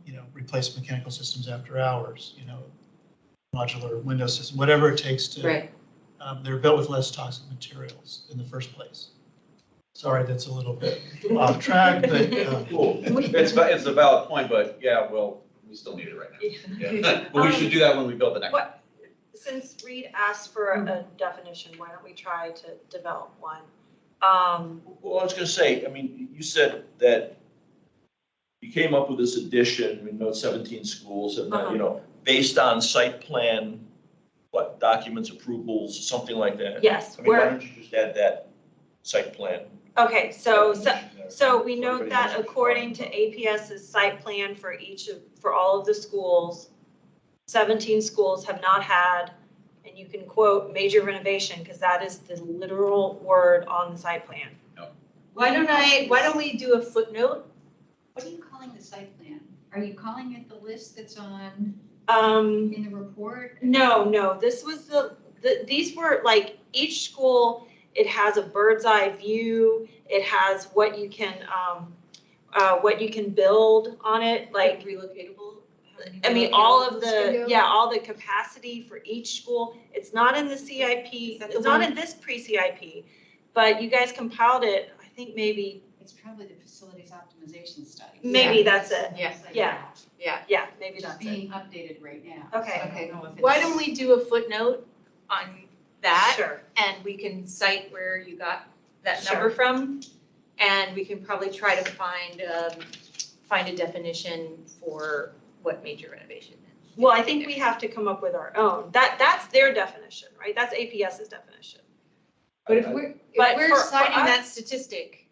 you know, replace mechanical systems after hours, you know, modular window system, whatever it takes to, Right. They're built with less toxic materials in the first place. Sorry, that's a little bit off track, but. Cool. It's a valid point, but yeah, well, we still need it right now. Yeah. But we should do that when we build the next one. Since Reed asked for a definition, why don't we try to develop one? Well, I was gonna say, I mean, you said that you came up with this addition, we know 17 schools, and that, you know, based on site plan, what, documents, approvals, something like that? Yes, I mean, why we're, don't you just add that site plan? okay, so we So note everybody that knows what you're according to talking APS's site plan for all of the schools, 17 schools have not had, and you can quote major renovation, because that is the literal word on the site plan. Why Why don't we do a footnote? What are you calling the site plan? Are you calling it the list that's on, in the report? No, this was these were like, each school, it has a bird's eye view, it has what you can build on it, like, relocatable? I mean, all of all the capacity for each school. It's not in the CIP, it's not in this pre-CIP, but you guys compiled it, I think maybe It's probably the facilities optimization study. Maybe that's it. Yes. Yeah. Yeah. Maybe It's that's it. being updated right now. Okay. So I don't know if it's. Why don't we do a footnote on that? Sure. And we can cite where you got that Sure. number from. And we can probably try to find a definition for what major renovation is. Well, I think we have to come up with our own. That's their definition, right? That's APS's definition. But if we're But for citing us- that statistic,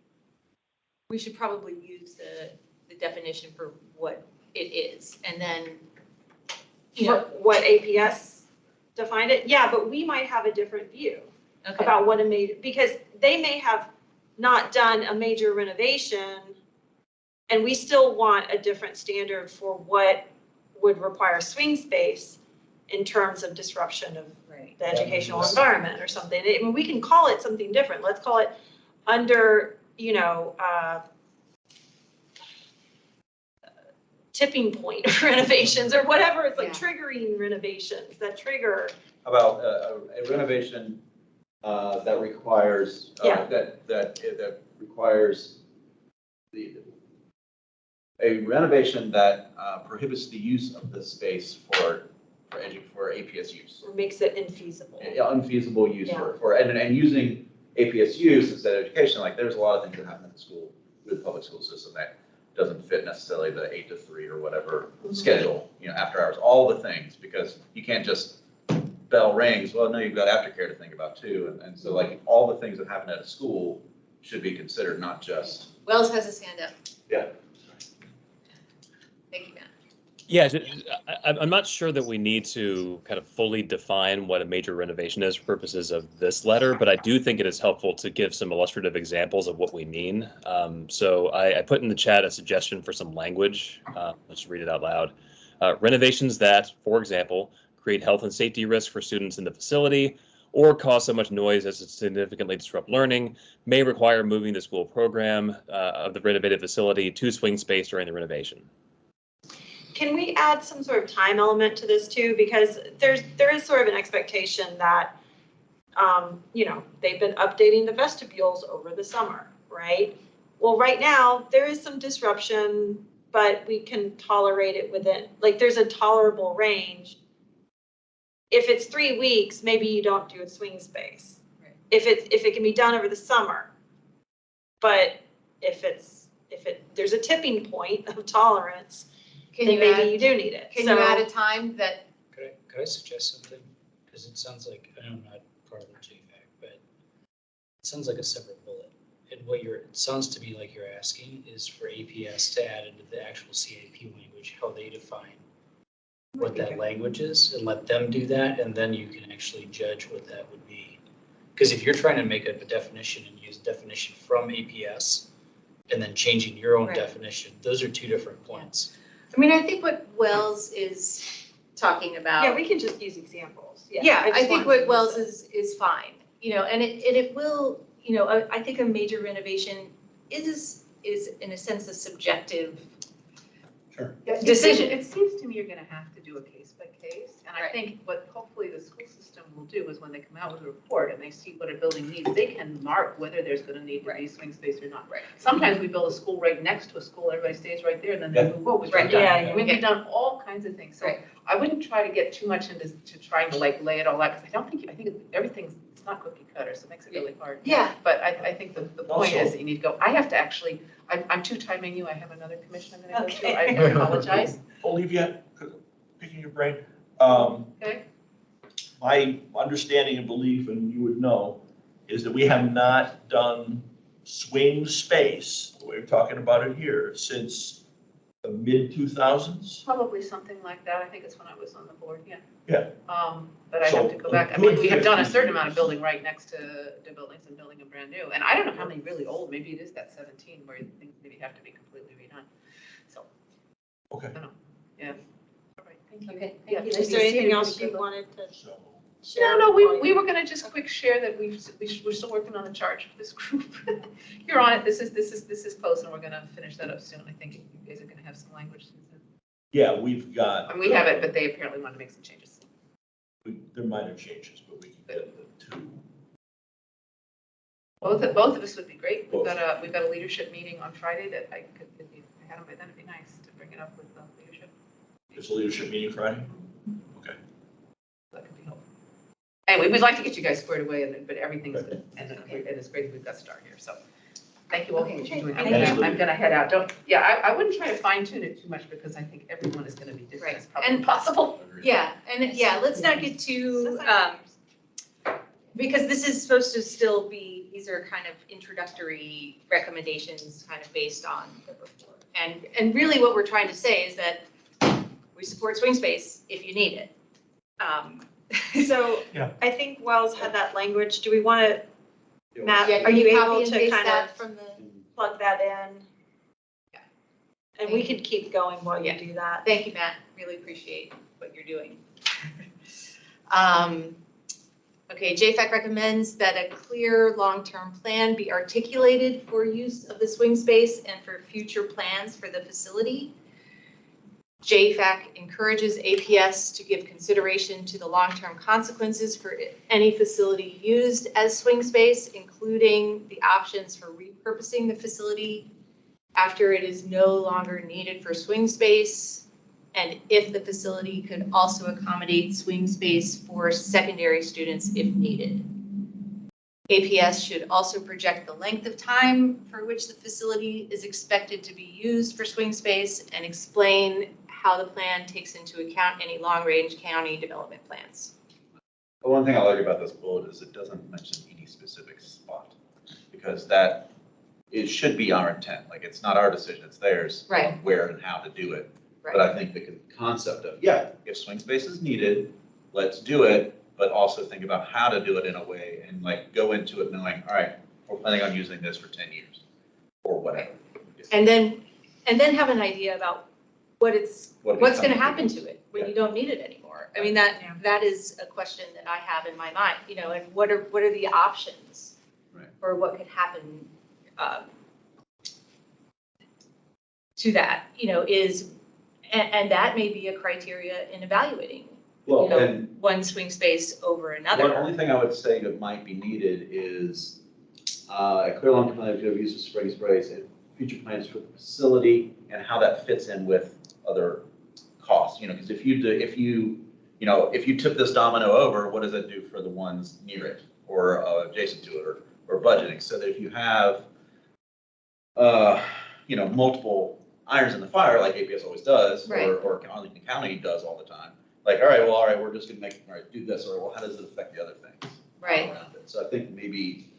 we should probably use the definition for what it is. And then, you know, What APS defined it? Yeah, but we might have a different view okay. about what a major, because they may have not done a major renovation, and we still want a different standard for what would require swing space in terms of disruption of Right. the educational environment or something. I mean, we can call it something different. Let's call it under, tipping point renovations or whatever. It's like triggering renovations that trigger. How about a renovation that requires, that requires a renovation that prohibits the use of this space for APS use. Or makes it infeasible. Unfeasible use and using APS use instead of education, like there's a lot of things that happen in the school, with the public school system that doesn't fit necessarily the 8 to 3 or whatever schedule, after hours, all the things, because you can't just bell rings, well, no, you've got aftercare to think about too. And so like all the things that happen at a school should be considered, not just. Wells has his hand up. Yeah. Thank you, Matt. Yeah, I'm not sure that we need to kind of fully define what a major renovation is for purposes of this letter, but I do think it is helpful to give some illustrative examples of what we mean. So I put in the chat a suggestion for some language. Let's read it out loud. Renovations that, for example, create health and safety risks for students in the facility or cause so much noise as to significantly disrupt learning may require moving the school program of the renovated facility to swing space during the renovation. Can we add some sort of time element to this too? Because there is sort of an expectation that, they've been updating the vestibules over the summer, right? Well, right now, there is some disruption, but we can tolerate it within, like, there's a tolerable range. If it's 3 weeks, maybe you don't do a swing space. Right. If it can be done over the summer. But if there's a tipping point of tolerance, then maybe you do need it. Can you add a time that, Could I suggest something? Because it sounds like, I know I'm not part of the JFAC, but it sounds like a separate bullet. And it sounds to me like you're asking is for APS to add into the actual CIP language, how they define what that language is, and let them do that, and then you can actually judge what that would be. Because if you're trying to make a definition and use a definition from APS, and then changing your own Right. definition, those are two different points. I mean, I think what Wells is talking about. Yeah, we can just use examples. Yeah, I just think wanted to what Wells use is fine, and it will, I think a major renovation is in a sense a subjective Sure. decision. It seems to me you're gonna have to do a case by case, and I Right. think what hopefully the school system will do is when they come out with a report and they see what a building needs, they can mark whether there's gonna need to be swing space or not. Right. Sometimes we build a school right next to a school, everybody stays right there, and then they move over. Right. We've done- Yeah, We've done all kinds of things, so Right. I wouldn't try to get too much into trying to like lay it all out, because I think everything's, it's not cookie cutter, so it makes it really hard. Yeah. But I think the point Also- is that you need to go, I have to actually, I'm two-timing you, I have another commission I'm gonna go to, I Okay. apologize. Olivia, picking your brain. Okay. My understanding and belief, and you would know, is that we have not done swing space, the way we're talking about it here, since the mid-2000s. Probably something like that, I think it's when I was on the board, yeah. Yeah. But I So, have to go back, I a mean, good we have done a 50 certain amount of years. building right next to the buildings and building a brand new, and I don't know how many really old, maybe it is that 17 where things maybe have to be completely redone, so. Okay. I don't know, yeah. All right, thank you. Okay, Yeah, thank you. Is there anything else you wanted to So, share? No, before we you- were gonna just quick share that we're still working on the charge for this group. You're on it, this is close, and we're gonna finish that up soon, I think you guys are gonna have some language. yeah, we've got. And we have it, but they apparently want to make some changes. They're minor changes, but we can get the two. Both of us would be great. We've got a leadership meeting on Friday that I could, if I had them by then, it'd be nice to bring it up with the leadership. There's a leadership meeting Friday? Okay. That could be helpful. Anyway, we'd like to get you guys squared away, but everything's good, and it's great that we've got Star here, so. Thank you all for what you're doing. I'm gonna head out. I wouldn't try to fine tune it too much because I think everyone is gonna be different Right. as probably And- possible. Yeah, and yeah, let's not get too, because this is supposed to still be, these are kind of introductory recommendations kind of based on the report. And really what we're trying to say is that we support swing space if you need it. So Yeah. I think Wells had that language. Do we want to, Matt, Yeah, are you copy able and to paste kind that of from the? plug that in? Yeah. And we could keep going while you Yeah. do that. Thank you, Matt. Really appreciate what you're doing. Okay, JFAC recommends that a clear long-term plan be articulated for use of the swing space and for future plans for the facility. JFAC encourages APS to give consideration to the long-term consequences for any facility used as swing space, including the options for repurposing the facility after it is no longer needed for swing space, and if the facility could also accommodate swing space for secondary students if needed. APS should also project the length of time for which the facility is expected to be used for swing space and explain how the plan takes into account any long-range county development plans. The one thing I like about this bullet is it doesn't mention any specific spot, because that, it should be our intent, like it's not our decision, it's theirs. Right. Where and how to do it. But I think the concept of, yeah, if swing space is needed, let's do it, but also think about how to do it in a way and like go into it knowing, all right, we're planning on using this for 10 years or whatever. And then have an idea about what's going to happen to it when you don't need it anymore. I mean, that is a question that I have in my mind, you know, and what are the options? Right. Or what could happen to that, you know, and that may be a criteria in evaluating, Well, you know, and one swing space over the another. only thing I would say that might be needed is a clear long plan of use of spring sprays and future plans for the facility and how that fits in with other costs, you know, because if you tip this domino over, what does that do for the ones near it or adjacent to it or budgeting? So that if you have, multiple irons in the fire, like APS always does, Right. or Arlington County does all the time. Like, all right, we're just gonna do this, or well, how does it affect the other things? Right. Around it? So I think maybe,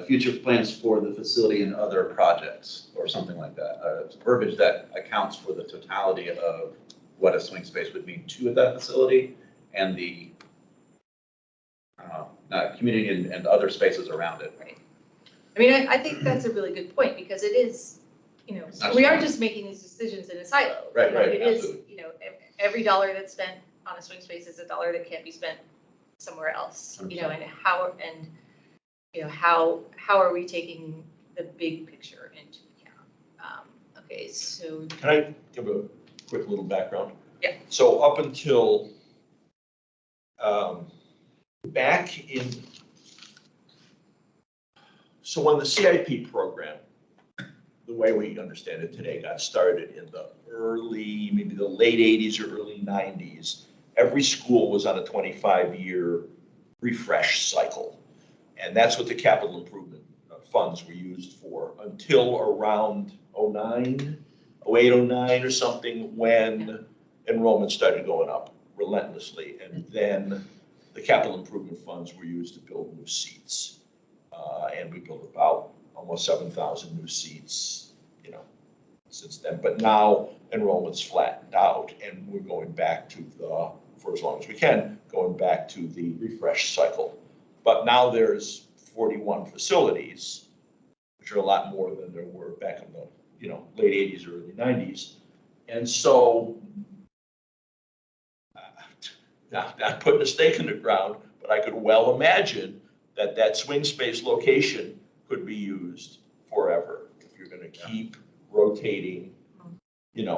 future plans for the facility and other projects, or something like that. Verbiage that accounts for the totality of what a swing space would mean to that facility and the community and other spaces around it. Right. I mean, I think that's a really good point because it is, you know, we aren't just making these decisions in a silo. Right, You know, right, It is, absolutely. you know, every dollar that's spent on a swing space is a dollar that can't be spent somewhere else, you know, and how are we taking the big picture into account? Okay, so, Can I give a quick little background? Yeah. So up until back in, so when the CIP program, the way we understand it today, got started in the maybe the late 80s or early 90s, every school was on a 25-year refresh cycle. And that's what the capital improvement funds were used for until around 09, 08, 09 or something, when enrollment started going up relentlessly. And then the capital improvement funds were used to build new seats. And we built about almost 7,000 new seats, since then. But now enrollment's flattened out and we're going back to for as long as we can, going back to the refresh cycle. But now there's 41 facilities, which are a lot more than there were back in the, late 80s or early 90s. And so, not putting a stake in the ground, but I could well imagine that swing space location could be used forever. If you're gonna keep rotating,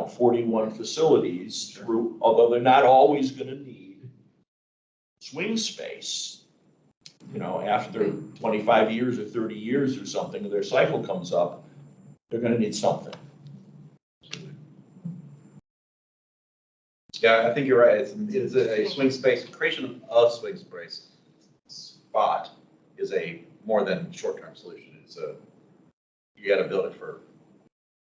41 facilities through, although they're not always gonna need swing space, after 25 years or 30 years or something, their cycle comes up, they're gonna need something. Yeah, I think you're right. It's a swing space, creation of swing space spot is a more than short-term solution. You gotta build it for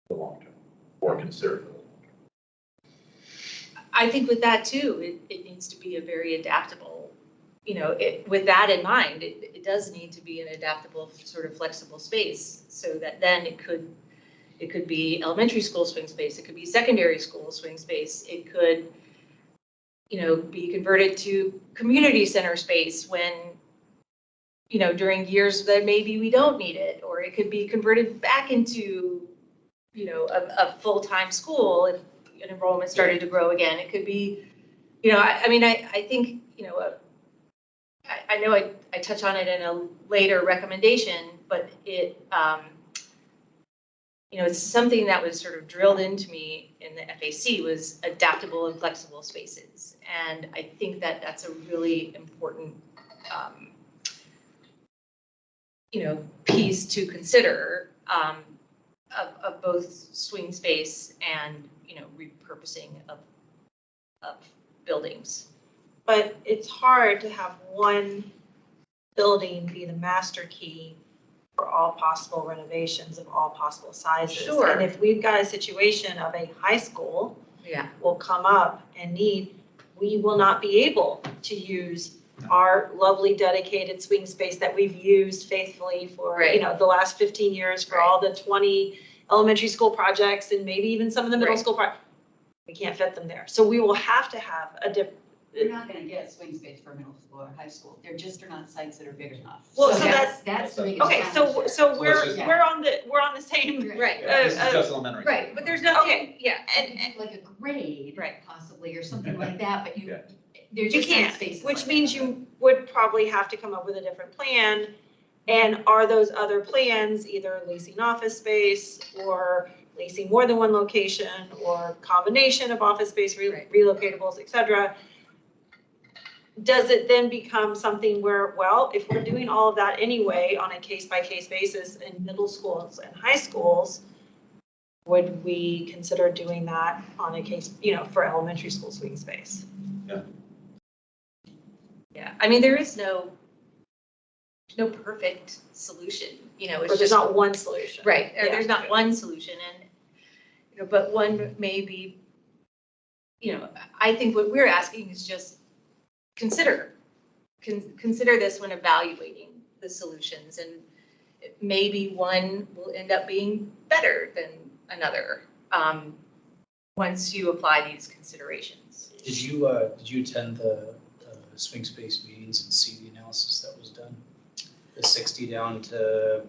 the long term, or consider it for the long term. I think with that too, it needs to be a very adaptable, with that in mind, it does need to be an adaptable, sort of flexible space, so that then it could be elementary school swing space, it could be secondary school swing space, it could, be converted to community center space when, during years that maybe we don't need it, or it could be converted back into, a full-time school if an enrollment started to grow again. It could be, I think, I know I touch on it in a later recommendation, but it's something that was sort of drilled into me in the FAC was adaptable and flexible spaces. And I think that that's a really important, piece to consider of both swing space and, repurposing of buildings. But it's hard to have one building be the master key for all possible renovations of all possible sizes. Sure. And if we've got a situation of a high school Yeah. will come up and we will not be able to use our lovely dedicated swing space that we've used faithfully for, Right. the last 15 years for all the 20 elementary school projects and maybe even some of the middle Right. school projects. We can't fit them there. So we will have to have a different. You're not gonna get swing space for middle school or high school. There just are not sites that are big enough. Well, So so that's the biggest Okay, challenge. so let's just- we're on the same. Right. This is just elementary. Right, but there's nothing, Okay. yeah. And like a grade, Right. possibly, or something like that, but Yeah. there's You just not can't, spaces. which like means that. you would probably have to come up with a different plan. And are those other plans either leasing office space or leasing more than one location or combination of office space, Right. relocatables, et cetera? Does it then become something where, well, if we're doing all of that anyway on a case-by-case basis in middle schools and high schools, would we consider doing that on a case, for elementary school swing space? Yeah, I mean, there is no perfect solution, Or it's there's just. not one solution. Right, or Yeah. there's not one solution, and, but one may be, I think what we're asking is just consider this when evaluating the solutions, and maybe one will end up being better than another, once you apply these considerations. Did you attend the swing space meetings and see the analysis that was done? The 60 down to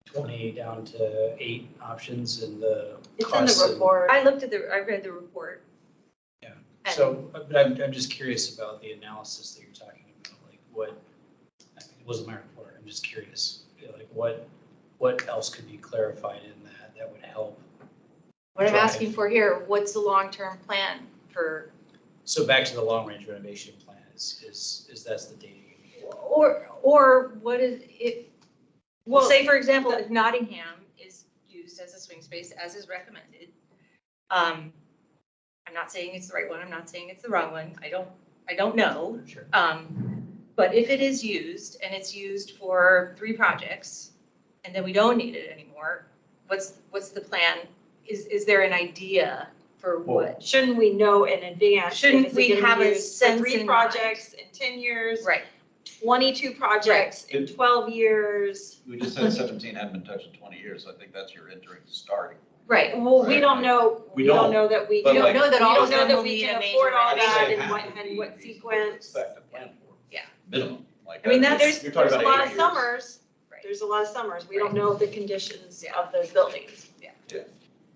20 down to 8 options and the It's in costs the and- report. I read the report. Yeah, And- so, but I'm just curious about the analysis that you're talking about, like it wasn't my report, I'm just curious, like what else could be clarified in that would help? What I'm drive? asking for here, what's the long-term plan for, So back to the long-range renovation plan is that's the data you need. or what is it? Well, Well, say for example, if Nottingham is used as a swing space as is recommended, I'm not saying it's the right one, I'm not saying it's the wrong one, I don't know. Sure. But if it is used and it's used for 3 projects and then we don't need it anymore, what's the plan? Is there an idea for what? Shouldn't we know in advance? Shouldn't if it's we gonna be have a used for sense 3 in projects in 10 years, Right. 22 projects in 12 years? We just said 17 hadn't been touched in 20 years, so I think that's your entering starting. Right. Well, we Right. don't know, We we don't don't. know that we But can, like- we know that all don't of know them that will we need can a major afford all renovation. that They and have what, to and be what reasonable sequence. Expected plan for. Yeah. Minimum, like. I mean, that's- There's you're talking a about lot 8 of years. summers, Right. there's a lot of summers, we don't Right. know the conditions Yeah. of those buildings.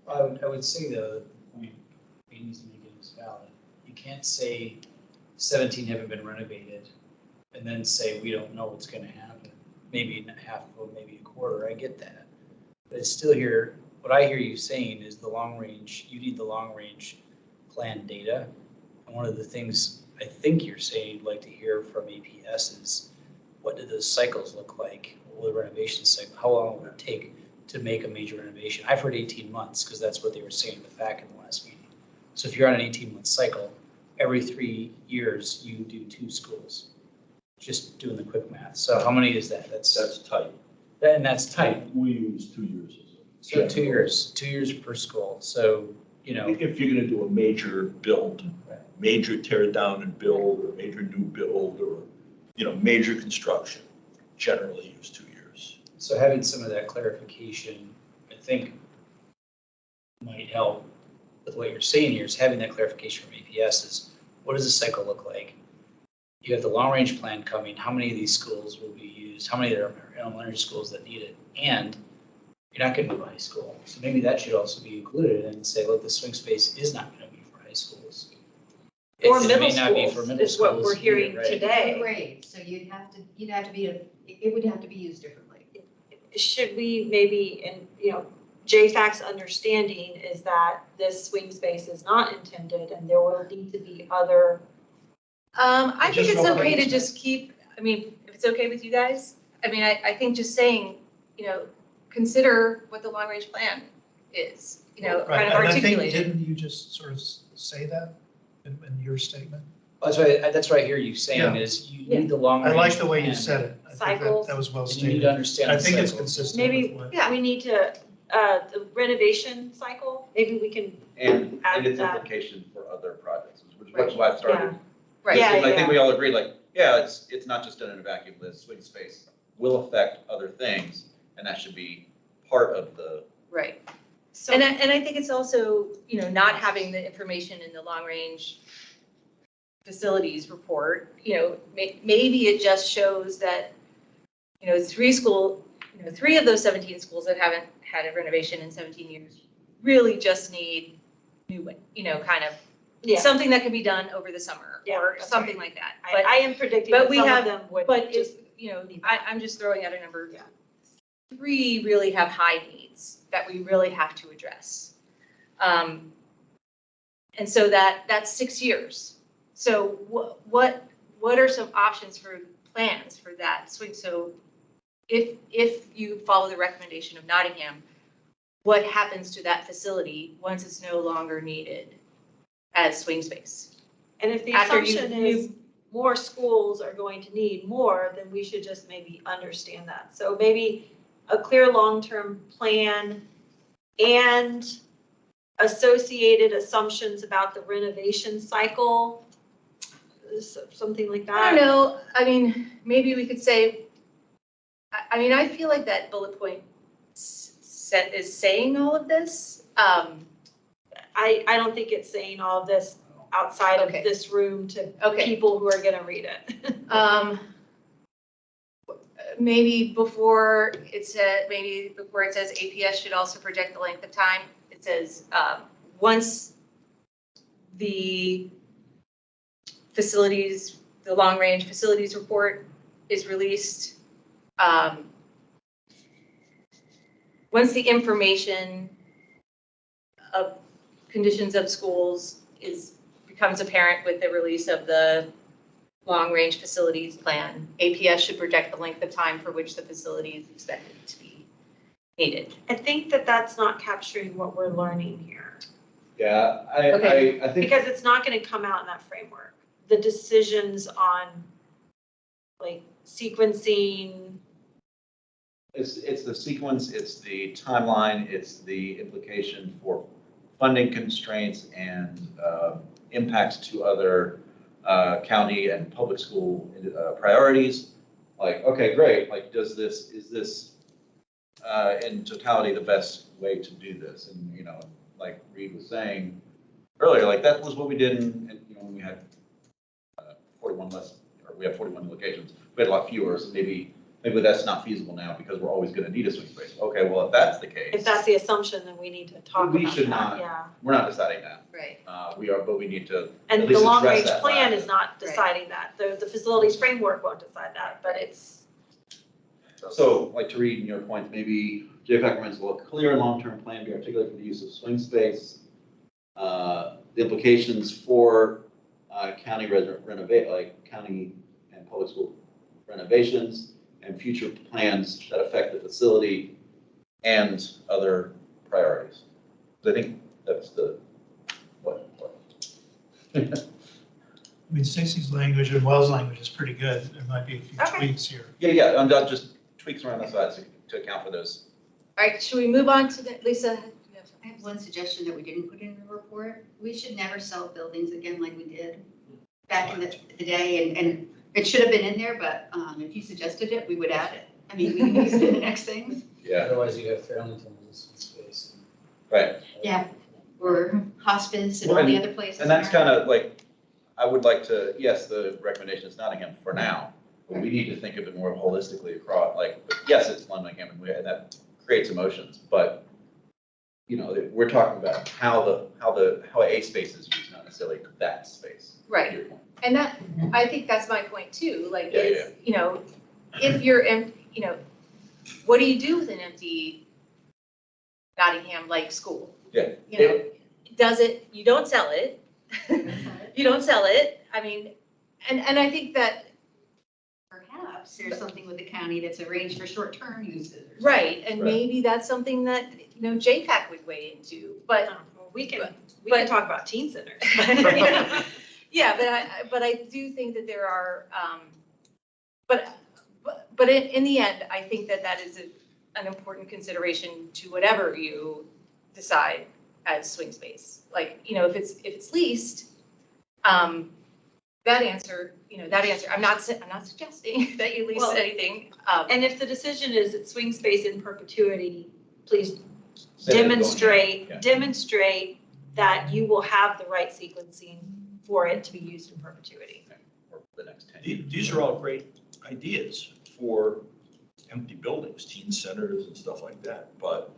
I would say though, the point we need to make is valid. You can't say 17 haven't been renovated and then say we don't know what's gonna happen. Maybe half of them, maybe a quarter, I get that. But it's still here, what I hear you saying is the long range, you need the long range plan data. And one of the things I think you're saying you'd like to hear from APS is what do those cycles look like? What will the renovation cycle, how long will it take to make a major renovation? I've heard 18 months because that's what they were saying in the FAC in the last meeting. So if you're on an 18-month cycle, every 3 years you do 2 schools. Just doing the quick math. So how many is that? That's tight. And that's tight. We use 2 years as a. So 2 years per school. So, you know, If you're gonna do a major build, Right. major tear down and build, or major new build, or, major construction, generally use 2 years. so having some of that clarification, I think might help with what you're saying here is having that clarification from APS is what does the cycle look like? You have the long range plan coming, how many of these schools will be used? How many are elementary schools that need it? And you're not gonna move a high school. So maybe that should also be included and say, look, the swing space is not gonna be for high schools. Or It middle may not be for schools middle is what schools we're hearing either, right? today. Grade, so it would have to be used differently. Should we maybe, and JFAC's understanding is that this swing space is not intended and there will need to be other. I think Just it's no okay to brains. just keep, I mean, if it's okay with you guys, I mean, I think just saying, consider what the long range plan is, kind of articulate it. Didn't you just sort of say that in your statement? That's what I hear you saying Yeah. is you need the long I range. like the way you plan, said it. I think Cycles. that was well And you need stated. to understand I the think it's cycles. consistent Maybe, with what. we need to, the renovation cycle, maybe we can, And Add its that. implication for other projects, which is Right. why I started. Right. Yeah, Because I think we all agree, like, it's not just done in a vacuum, the swing space will affect other things, and that should be part of the. Right. so. And I think it's also, not having the information in the long range facilities report, maybe it just shows that, 3 of those 17 schools that haven't had a renovation in 17 years really just need new, kind of Yeah. something that can be done over the summer Yeah, or that's something like that. I am predicting but that we some have- of them would But just. I'm just throwing out a number. Yeah. 3 really have high needs that we really have to address. And so that's 6 years. So what are some options for plans for that swing? So if you follow the recommendation of Nottingham, what happens to that facility once it's no longer needed as swing space? And if the After assumption is more schools are going to need more, then we should just maybe understand that. So maybe a clear long-term plan and associated assumptions about the renovation cycle, something like that. I don't know, I mean, maybe we could say, I feel like that bullet point is saying all of this. I don't think it's saying all of this outside of Okay. this room to Okay. people who are gonna read it. Maybe before it says APS should also project the length of time, it says, once the facilities, the long range facilities report is released, once the information of conditions of schools becomes apparent with the release of the long-range facilities plan, APS should project the length of time for which the facility is expected to be needed. I think that that's not capturing what we're learning here. Yeah, Okay. I think. Because it's not gonna come out in that framework. The decisions on like sequencing? It's the sequence, it's the timeline, it's the implication for funding constraints and impacts to other county and public school priorities. Like, okay, great, like, is this in totality the best way to do this? And, you know, like Reed was saying earlier, like that was what we did you know, when we had 41 less, or we have 41 locations, we had a lot fewer, so maybe that's not feasible now because we're always going to need a swing space. Okay, well, if that's the case. If that's the assumption, then we need to talk about that. We should not, Yeah. we're not deciding that. Right. But we need to And at the least long address range that plan fact. is not deciding that. The facilities framework won't decide that, but it's. So, like to read in your points, maybe JFAC recommends a clear long-term plan be articulated for the use of swing space. The implications for county renovate, like county and public school renovations and future plans that affect the facility and other priorities. So I think that's the what. I mean, Stacy's language and Wells' language is pretty good. There might be a few Okay. tweaks here. Yeah, I'm not just tweaks around the sides to account for those. All right, should we move on to the, Lisa? I have one suggestion that we didn't put in the report. We should never sell buildings again like we did back in the day, and it should have been in there, but if you suggested it, we would add it. I mean, we can use it in the next things. Yeah, Otherwise you have Arlington in this space. right. Yeah, or hospice and all the other places. And that's kind of like, I would like to, yes, the recommendation is Nottingham for now, but we need to think of it more holistically across, like, yes, it's Nottingham and that creates emotions, but you know, we're talking about how a space is used, not necessarily that space. Right. To your point. And that, I think that's my point too, like, Yeah, it's, you know, if you're, you know, what do you do with an empty Nottingham-like school? Yeah. You know, you don't sell it. You don't sell it. I mean, and I think that. Perhaps there's something with the county that's arranged for short-term uses. or something. Right, and Right. maybe that's something that, you know, JFAC would weigh into, but. Well, we can but- talk about teen centers. Yeah, but I do think that there are, but in the end, I think that is an important consideration to whatever you decide as swing space. Like, you know, if it's leased, that answer, I'm not suggesting that you lease Well, anything. And if the decision is it's swing space in perpetuity, please Say that going in. Yeah. demonstrate that you will have the right sequencing for it to be used in perpetuity. Or the next 10 years. These are all great ideas for empty buildings, teen centers and stuff like that, but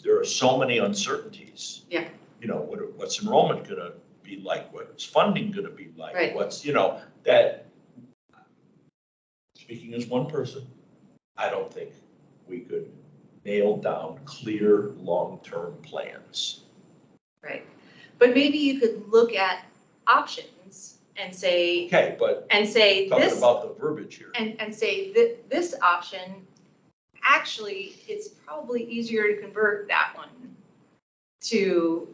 there are so many uncertainties. Yeah. You know, what's enrollment gonna be like, what's funding gonna be like? Right. What's, you know, that, speaking as one person, I don't think we could nail down clear long-term plans. Right, but maybe you could look at options and say, Okay, but talking talking about the verbiage here. and say that this option, actually, it's probably easier to convert that one to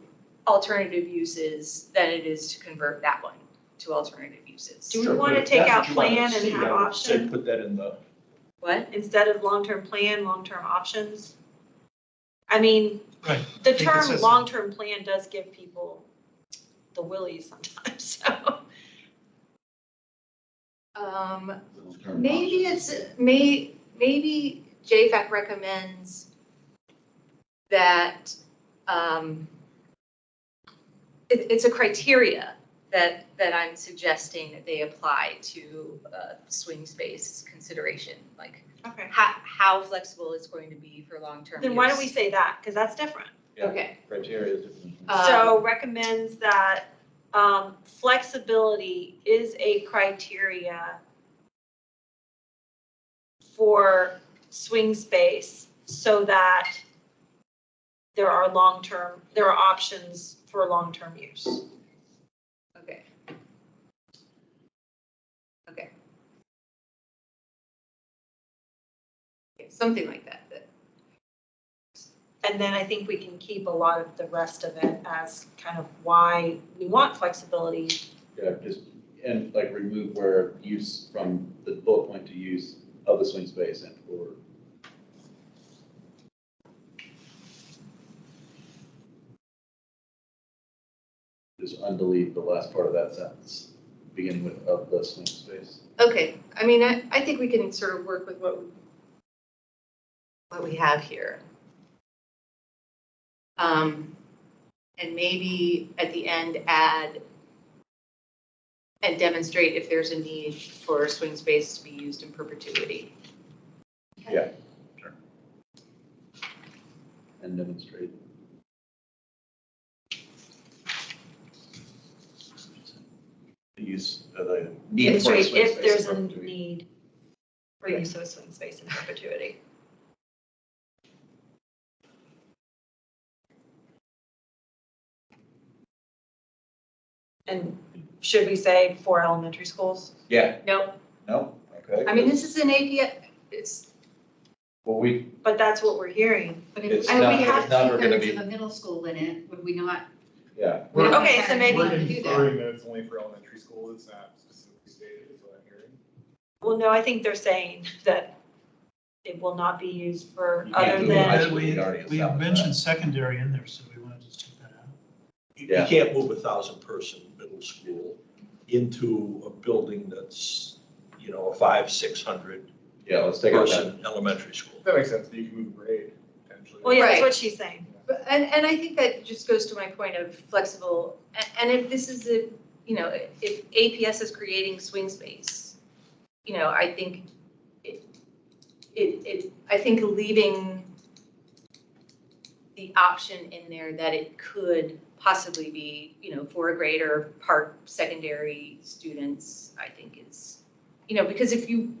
alternative uses than it is to convert that one to alternative uses. Do we Sure, want but to if take that's out what you wanted plan to and see, have I would say option put that in the, What? instead of long-term plan, long-term options? I mean, Right. the I think it term says- long-term plan does give people the willies sometimes, so. Maybe maybe JFAC recommends that, it's a criteria that I'm suggesting that they apply to swing space consideration, like Okay. how flexible it's going to be for long-term Then why don't use. we say that? Because that's different. Yeah. Okay. Criteria is different. So recommends that flexibility is a criteria for swing space so that there are options for long-term use. Okay. Okay. Something like that. And then I think we can keep a lot of the rest of it as kind of why we want flexibility. Yeah, just And like remove where use from the bullet point to use of the swing space and for. Just undelete the last part of that sentence, beginning with of the swing space. Okay, I mean, I think we can sort of work with what we have here. And maybe at the end add and demonstrate if there's a need for swing space to be used in perpetuity. Yeah, sure. And demonstrate. The use of the need for a Demonstrate swing if space there's in a perpetuity. need for use of a swing space in perpetuity. And should we say for elementary schools? Yeah, Nope. no, okay. I mean, this is an APS, it's, Well, we, But that's what we're hearing. But if It's we not- have it's not gonna 2/3 be- of a middle school in it, would we not? yeah. we don't Okay, have so to maybe- We're do that. inferring that it's only for elementary school, it's not specifically stated, is what I'm hearing. Well, no, I think they're saying that it will not be used for You can't other do it. High than, school, we already We established mentioned that. secondary in there, so we want to just take that out. You Yeah. can't move 1,000-person middle school into a building that's, a 500-600 Yeah, let's take out that. person elementary school. That makes sense, you can move grade potentially. well, yeah, that's Right. what she's saying. and I think that just goes to my point of flexible, and if this is a, if APS is creating swing space, I think I think leaving the option in there that it could possibly be, for a grade or part secondary students, I think is, because if you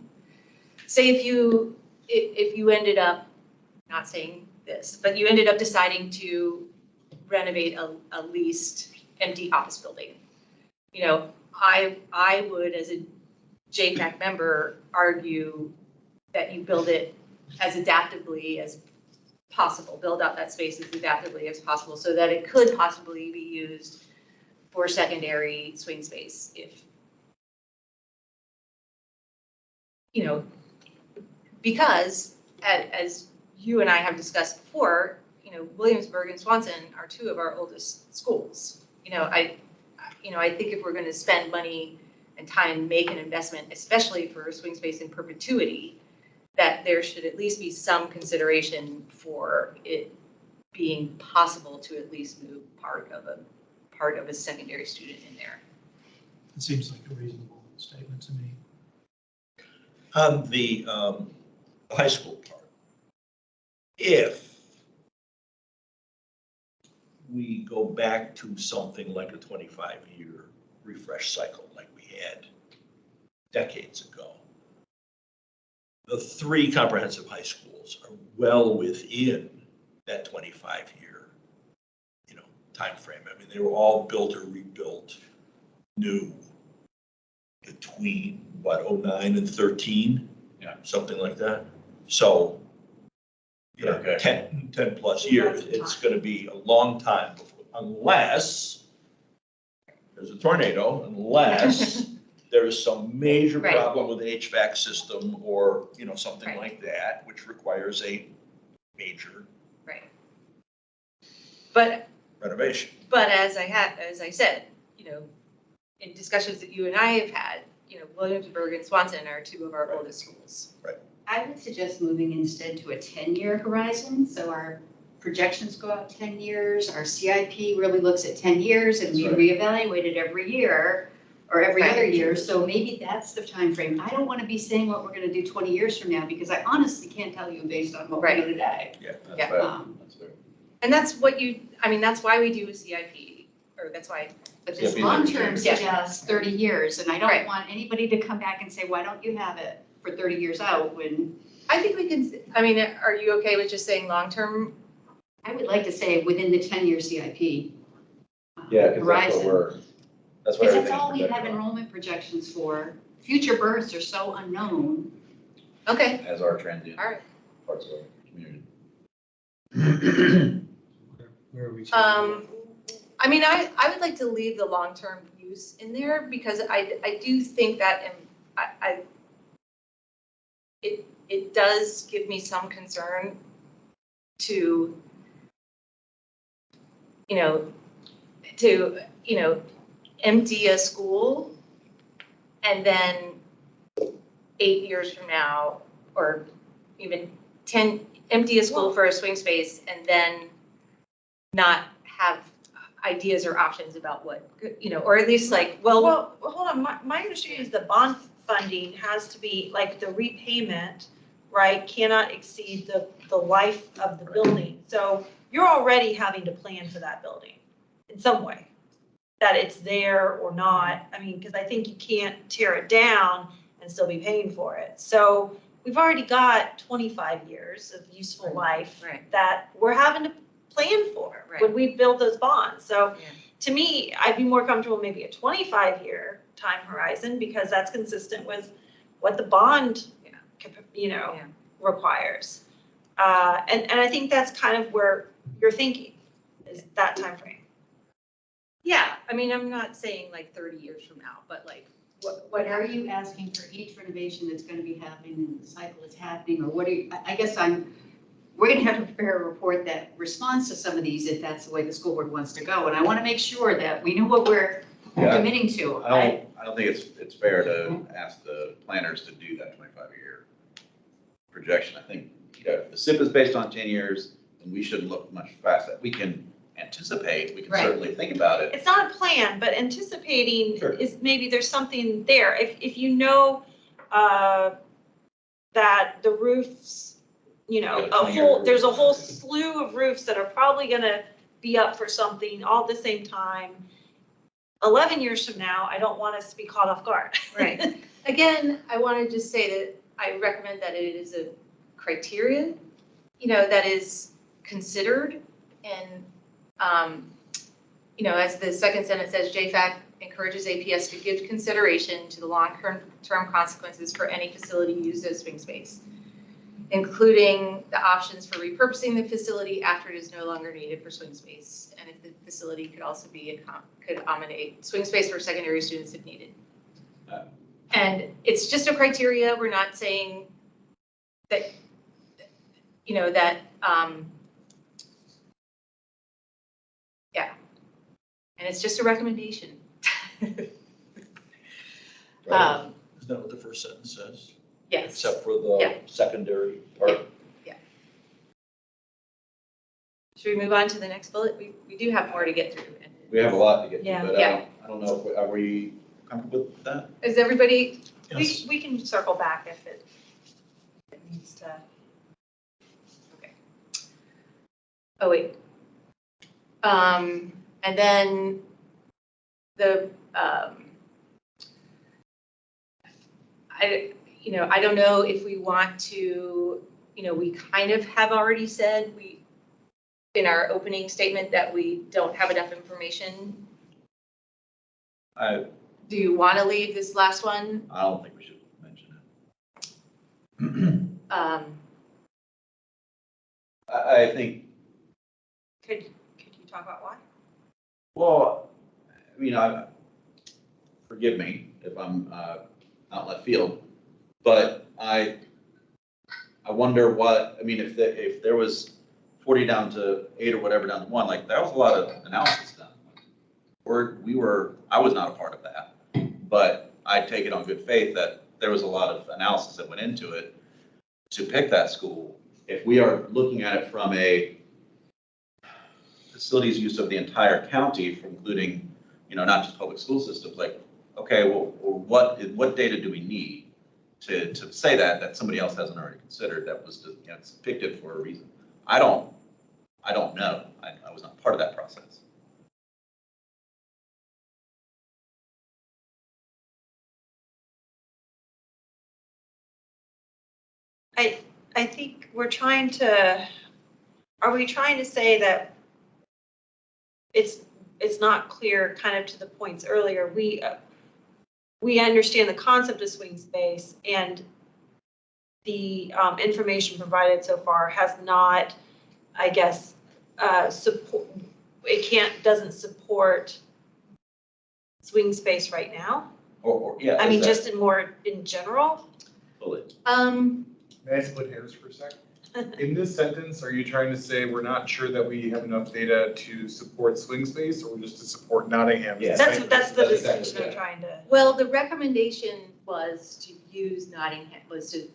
ended up, not saying this, but you ended up deciding to renovate a leased empty office building. I would, as a JFAC member, argue that you build it as adaptively as possible, build out that space as adaptively as possible so that it could possibly be used for secondary swing space if, because as you and I have discussed before, Williamsburg and Swanson are two of our oldest schools. I think if we're going to spend money and time and make an investment, especially for swing space in perpetuity, that there should at least be some consideration for it being possible to at least move part of a secondary student in there. It seems like a reasonable statement to me. On the high school part, if we go back to something like a 25-year refresh cycle like we had decades ago, the 3 comprehensive high schools are well within that 25-year, time frame. I mean, they were all built or rebuilt new between, 09 and 13? Yeah. Something like that. So, Okay. 10 plus years, it's going to be a long time before, unless there's a tornado, unless there's some major Right. problem with the HVAC system or, something Right. like that, which requires a major Right. But renovation. as I said, in discussions that you and I have had, Williamsburg and Swanson are two of our oldest schools. I would suggest moving instead to a 10-year horizon, so our projections go out 10 years, our CIP really looks at 10 years, and we That's reevaluate it every year, or every Right. other year, so maybe that's the time frame. I don't want to be saying what we're going to do 20 years from now, because I honestly can't tell you based on what we know Right. today. Yeah. That's Yeah. fair. Um, That's fair. And that's that's why we do a CIP, or that's why, But this Yeah, long-term yeah. suggests 30 years, and I don't Right. want anybody to come back and say, why don't you have it for 30 years out, when I think we can, are you okay with just saying long-term? I would like to say within the 10-year CIP. Yeah, because that's what horizon. that's what Because that's everything's all we have projected on, enrollment projections for. Future births are so unknown. Okay, as our transient all right. parts of our community. Where are we? Um, I mean, I would like to leave the long-term use in there because I do think that it does give me some concern to, empty a school and then 8 years from now, or even 10, empty a school for a swing space and then not have ideas or options about what, or at least like, Well, hold on, my understanding is the bond funding has to be, like, the repayment, right, cannot exceed the life of the building. So you're already having to plan for that building in some way, that it's there or not. I mean, because I think you can't tear it down and still be paying for it. So we've already got 25 years of useful life that we're having to plan for when we build those bonds. So to me, I'd be more comfortable maybe a 25-year time horizon because that's consistent with what the bond, requires. And I think that's kind of where you're thinking, is that time frame. Yeah, I mean, I'm not saying like 30 years from now, but like, What are you asking for each renovation that's gonna be happening and the cycle is happening, or what are you, I guess we're gonna have to prepare a report that responds to some of these if that's the way the school board wants to go. And I wanna make sure that we know what we're committing to. I don't think it's fair to ask the planners to do that 25-year projection. I think, if the SIP is based on 10 years, then we shouldn't look much past that. We can anticipate, we can certainly think about it. It's not a plan, but anticipating is maybe there's something there. If you know that the roofs, there's a whole slew of roofs that are probably gonna be up for something all at the same time. 11 years from now, I don't want us to be caught off guard. Right. Again, I want to just say that I recommend that it is a criteria, that is considered. And, as the second sentence says, JFAC encourages APS to give consideration to the long-term consequences for any facility used as swing space, including the options for repurposing the facility after it is no longer needed for swing space. And if the facility could also could accommodate swing space for secondary students if needed. And it's just a criteria. We're not saying that, and it's just a recommendation. Isn't that what the first sentence says? Yes. Except for the secondary part? Yeah. Should we move on to the next bullet? We do have more to get through. We have a lot to get to, but Yeah. I don't know, are we comfortable with that? Is everybody? We can circle back if it needs to. Okay. Oh, wait. And then the, I don't know if we want to, we kind of have already said in our opening statement that we don't have enough information. Do you want to leave this last one? I don't think we should mention it. I think. Could you talk about why? Well, forgive me if I'm out left field, but I wonder if there was 40 down to 8 or whatever down to 1, like that was a lot of analysis done. I was not a part of that, but I take it on good faith that there was a lot of analysis that went into it to pick that school. If we are looking at it from a facilities use of the entire county, including, not just public school systems, like, okay, well, what data do we need to say that somebody else hasn't already considered that was just, it's picked it for a reason? I don't know. I was not part of that process. I think are we trying to say that it's not clear, kind of to the points earlier, we understand the concept of swing space, and the information provided so far has not, I guess, doesn't support swing space right now? Yeah. I mean, is that just in general? bullet? May I split hairs for a sec? In this sentence, are you trying to say we're not sure that we have enough data to support swing space, or just to support Nottingham? Yeah. That's the That's exactly, distinction I'm yeah. trying to. Well, the recommendation was to use Nottingham, was to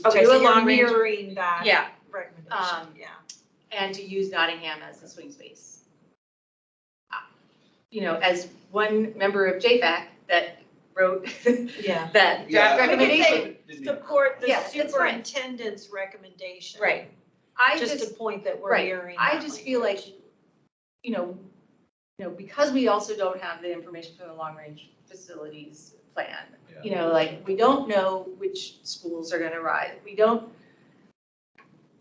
Okay, do so a you're long range. mirroring that Yeah, recommendation, yeah. and to use Nottingham as the swing space. You know, as one member of JFAC that wrote Yeah. that Yeah, draft I We can say recommendation. support the Yeah, it's fine. superintendent's recommendation. Right. Just a point that we're right. mirroring. I that just feel like, language. you know, because we also don't have the information for the long-range facilities plan, Yeah. you know, like, we don't know which schools are gonna rise. We don't,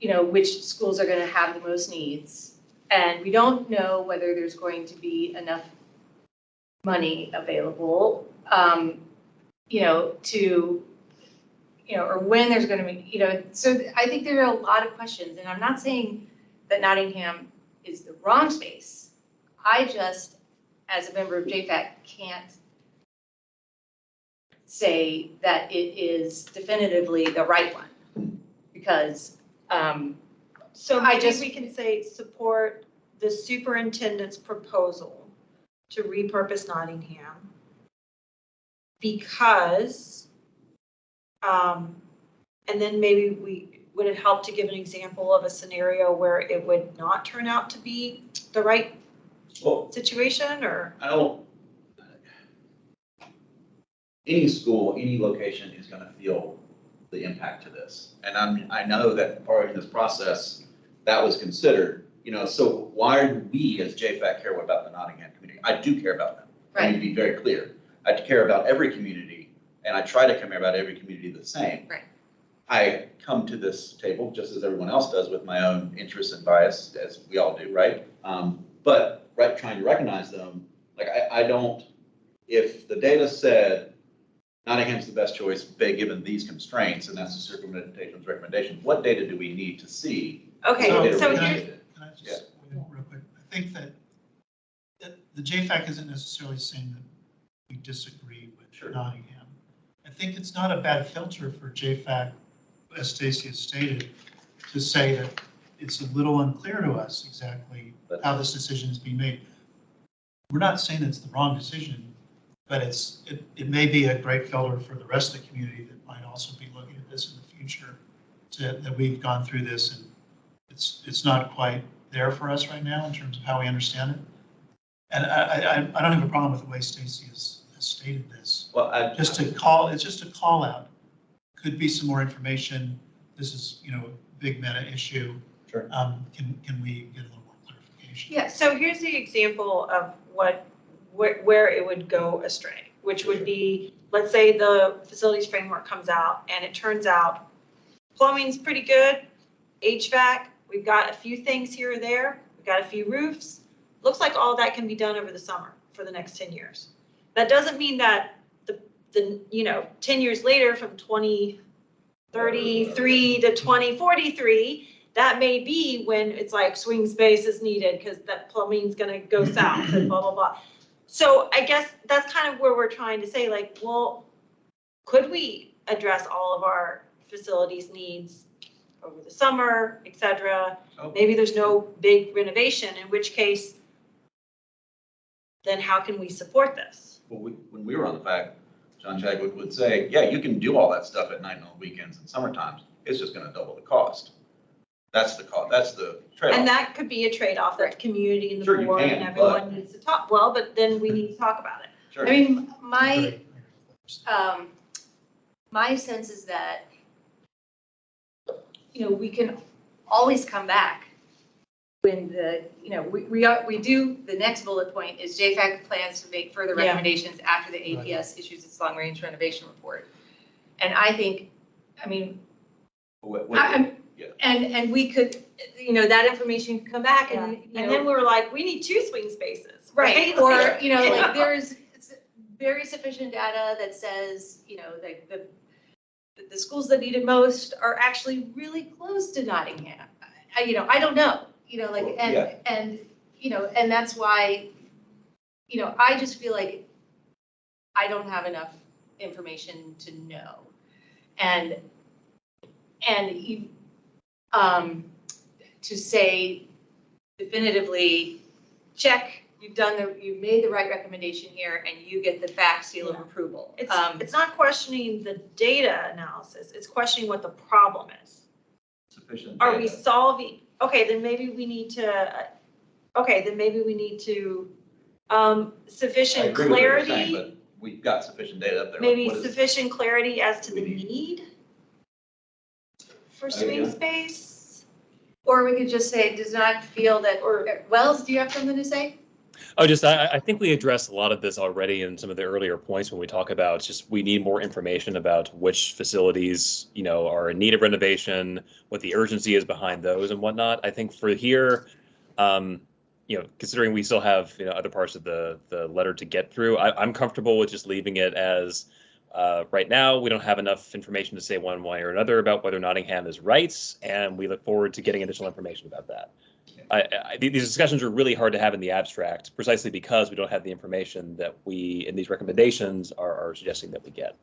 you know, which schools are gonna have the most needs. And we don't know whether there's going to be enough money available, you know, to, you know, or when there's gonna be, you know, so I think there are a lot of questions, and I'm not saying that Nottingham is the wrong space. I just, as a member of JFAC, can't say that it is definitively the right one, because, So I maybe just- we can say support the superintendent's proposal to repurpose Nottingham because, and then maybe would it help to give an example of a scenario where it would not turn out to be the right Well, situation, or? I don't, any school, any location is gonna feel the impact to this. And I know that part of this process, that was considered, you know, so why do we as JFAC care about the Nottingham community? I do care about them. I need to be very clear. I care about every community, and I try to care about every community the same. Right. I come to this table, just as everyone else does, with my own interests and bias, as we all do, right? But trying to recognize them, like I don't, if the data said Nottingham's the best choice, given these constraints, and that's the superintendent's recommendation, what data do we need to see? Okay, What data so really here's, needed? Can I just, real quick, I think that the JFAC isn't necessarily saying that we disagree with Sure. Nottingham. I think it's not a bad filter for JFAC, as Stacy has stated, to say that it's a little unclear to us exactly how this decision is being made. We're not saying it's the wrong decision, but it may be a great filter for the rest of the community that might also be looking at this in the future, that we've gone through this and it's not quite there for us right now in terms of how we understand it. And I don't have a problem with the way Stacy has stated this. Well, it's just a call out. Could be some more information. This is, you know, a big meta issue. Sure. Can we get a little more clarification? yeah, so here's the example of where it would go astray, which would be, let's say the facilities framework comes out and it turns out plumbing's pretty good, HVAC, we've got a few things here or there, we've got a few roofs. Looks like all that can be done over the summer for the next 10 years. That doesn't mean that the 10 years later from 2033 to 2043, that may be when it's like swing space is needed because that plumbing's gonna go south and blah, blah, blah. So I guess that's kind of where we're trying to say, like, well, could we address all of our facilities needs over the summer, et cetera? Oh. Maybe there's no big renovation, in which case, then how can we support this? Well, when we were on the fact, John Chadwick would say, yeah, you can do all that stuff at night and on weekends and summer times. It's just gonna double the cost. That's the cost, that's the trade-off. And that could be a trade-off that the community and the Sure, you board and can, everyone needs to talk, well, but then we need to talk about it. Sure. I mean, my sense is that, you know, we can always come back when we do, the next bullet point is JFAC plans to make further Yeah. recommendations after the APS issues its long-range renovation report. And I think, I mean, and we could, that information could come back and, And then we were like, we need 2 swing spaces. right, or, like, there's very sufficient data that says, like the schools that need it most are actually really close to Nottingham. I don't know, like, Well, yeah. and, and that's why, I just feel like I don't have enough information to know. And to say definitively, check, you've made the right recommendation here, and you get the fact seal of approval. It's not questioning the data analysis, it's questioning what the problem is. Sufficient Are we data. solving, then maybe we need to, sufficient I agree with what you're saying, clarity, but we've got sufficient data up there. maybe What is- sufficient clarity as to the we need? need for I swing agree. space. Or we could just say, does not feel that, or Wells, do you have something to say? Oh, I think we addressed a lot of this already in some of the earlier points when we talk about just we need more information about which facilities, are in need of renovation, what the urgency is behind those and whatnot. I think for here, considering we still have, other parts of the letter to get through, I'm comfortable with just leaving it as right now, we don't have enough information to say one way or another about whether Nottingham is right, and we look forward to getting additional information about that. These discussions are really hard to have in the abstract, precisely because we don't have the information that we, in these recommendations, are suggesting that we get.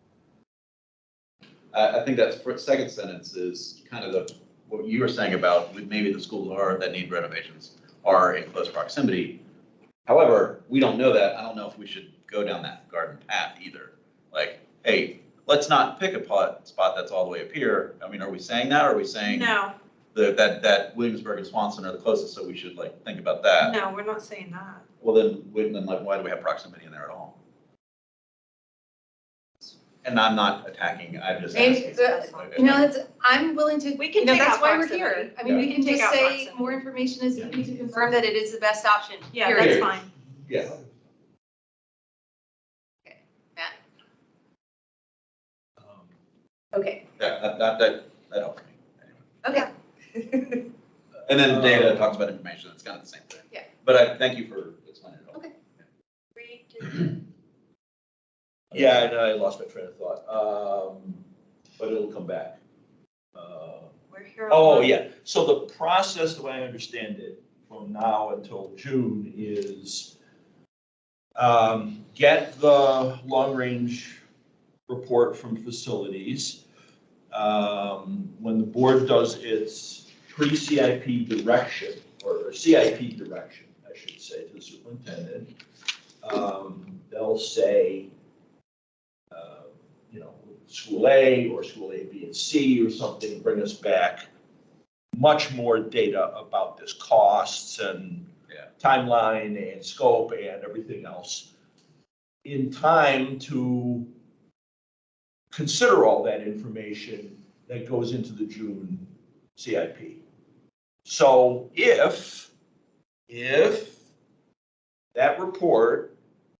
I think that's for second sentence is kind of what you were saying about maybe the schools that need renovations are in close proximity. However, we don't know that. I don't know if we should go down that garden path either. Like, hey, let's not pick a spot that's all the way up here. I mean, are we saying that? Or are we saying No, that Williamsburg and Swanson are the closest, so we should think about that? no, we're not saying that. Well, then why do we have proximity in there at all? And I'm not attacking, I'm just Maybe, asking. I'm willing to, We can take that's out why we're proximity. here. I mean, we We can can take just out say proximity. more information is needed to confirm that it is the best option. Yeah, period. that's fine. Yeah. Matt? Okay. Yeah, that helps me. Anyway. Okay. And then data talks about information, it's kind of the same thing. Yeah. But I thank you for explaining it all. Okay. Yeah, and I lost my train of thought, but it'll come back. We're here. Oh, yeah, so the process, the way I understand it, from now until June is get the long-range report from facilities. When the board does its pre-CIP direction, or CIP direction, I should say, to the superintendent, they'll say, school A or school A, B, and C or something, bring us back much more data about this costs and timeline and scope and everything else in time to consider all that information that goes into the June CIP. So if that report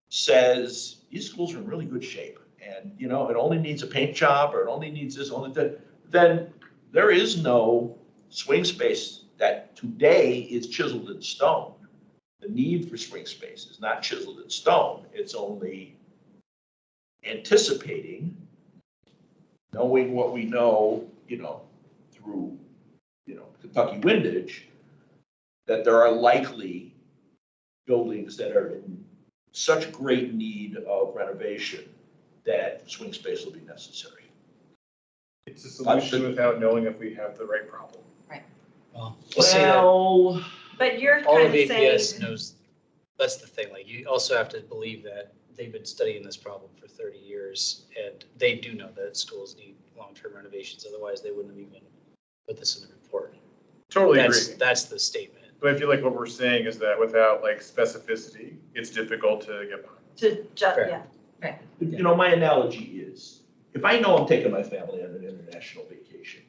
says these schools are in really good shape and, it only needs a paint job or it only needs this, only that, then there is no swing space that today is chiseled in stone. The need for swing space is not chiseled in stone. It's only anticipating, knowing what we know, through, Kentucky windage, that there are likely buildings that are in such great need of renovation that swing space will be necessary. It's a solution without knowing if we have the right problem. Well, we'll say that Well, But you're all kind of of saying, APS knows, that's the thing, you also have to believe that they've been studying this problem for 30 years, and they do know that schools need long-term renovations, otherwise they wouldn't have even put this in the report. Totally agree. That's the statement. But I feel like what we're saying is that without specificity, it's difficult to get behind. Fair. my analogy is, if I know I'm taking my family on an international vacation,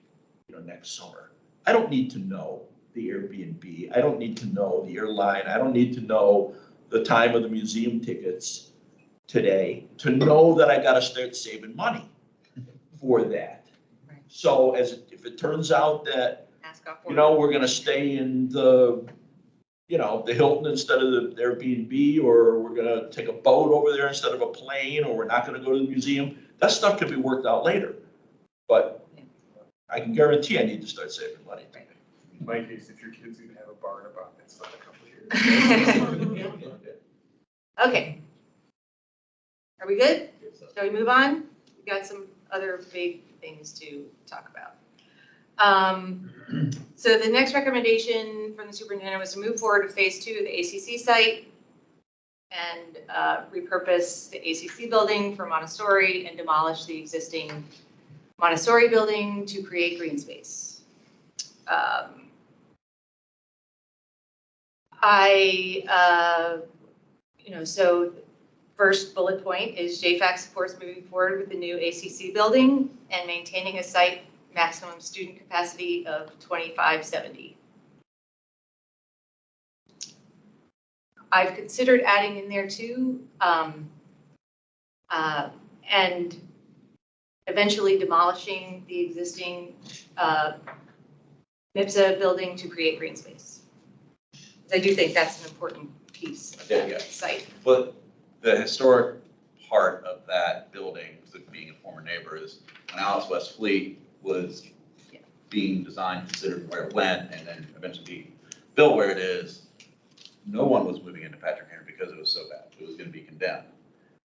next summer, I don't need to know the Airbnb. I don't need to know the airline. I don't need to know the time of the museum tickets today to know that I gotta start saving money for that. Right. So if it turns out that, Ask off. we're gonna stay in the Hilton instead of the Airbnb, or we're gonna take a boat over there instead of a plane, or we're not gonna go to the museum, that stuff can be worked out later. But I can guarantee I need to start saving money. In my case, if your kid's gonna have a bar and a bat mitzvah in a couple of years. Okay. Are we good? Shall we move on? We got some other big things to talk about. So the next recommendation from the superintendent was to move forward to phase 2 of the ACC site and repurpose the ACC building for Montessori and demolish the existing Montessori building to create green space. So first bullet point is JFAC supports moving forward with the new ACC building and maintaining a site maximum student capacity of 2570. I've considered adding in there too, and eventually demolishing the existing MIPSA building to create green space. I do think that's an important piece of that site. But the historic part of that building, being a former neighbor, is when Alice West Fleet was being designed, considered where it went, and then eventually built where it is, no one was moving into Patrick Henry because it was so bad. It was going to be condemned.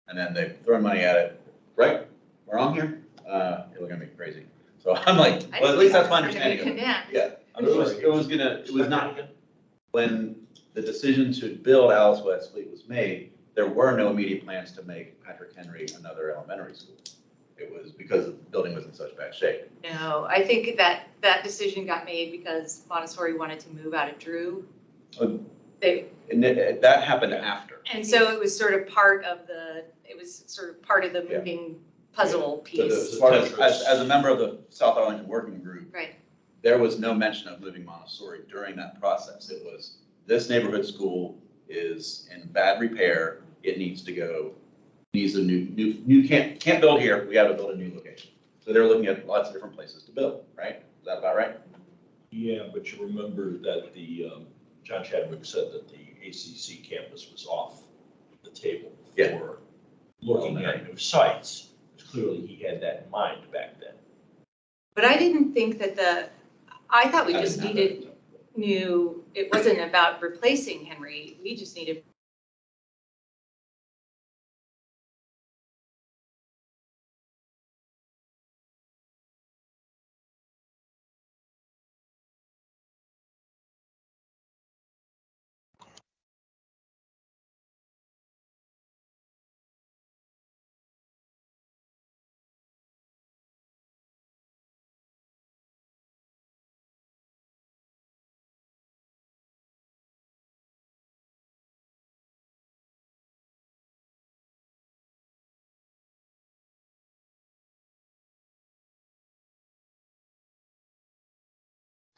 And then they've thrown money at it, right? We're on here? It was going to be crazy. So I'm like, well, at least that's my understanding of it. Yeah. It was not, when the decision to build Alice West Fleet was made, there were no immediate plans to make Patrick Henry another elementary school. It was because the building was in such bad shape. No, I think that decision got made because Montessori wanted to move out of Drew. And that happened after. And so it was sort of part of the moving puzzle piece. So as a member of the South Arlington Working Group, Right. there was no mention of moving Montessori during that process. It was, this neighborhood school is in bad repair. It needs to go, needs a new can't build here. We got to build a new location. So they're looking at lots of different places to build, right? Is that about right? Yeah, but you remember that the, John Chadwick said that the ACC campus was off the table for looking at new sites. Clearly, he had that in mind back then. But I didn't think that I thought we just needed new, it wasn't about replacing Henry. We just needed.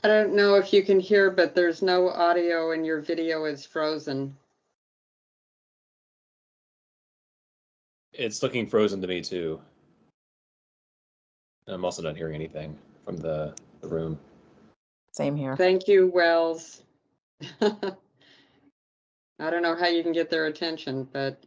I don't know if you can hear, but there's no audio and your video is frozen. It's looking frozen to me too. I'm also not hearing anything from the room. Same here. Thank you, Wells. I don't know how you can get their attention, but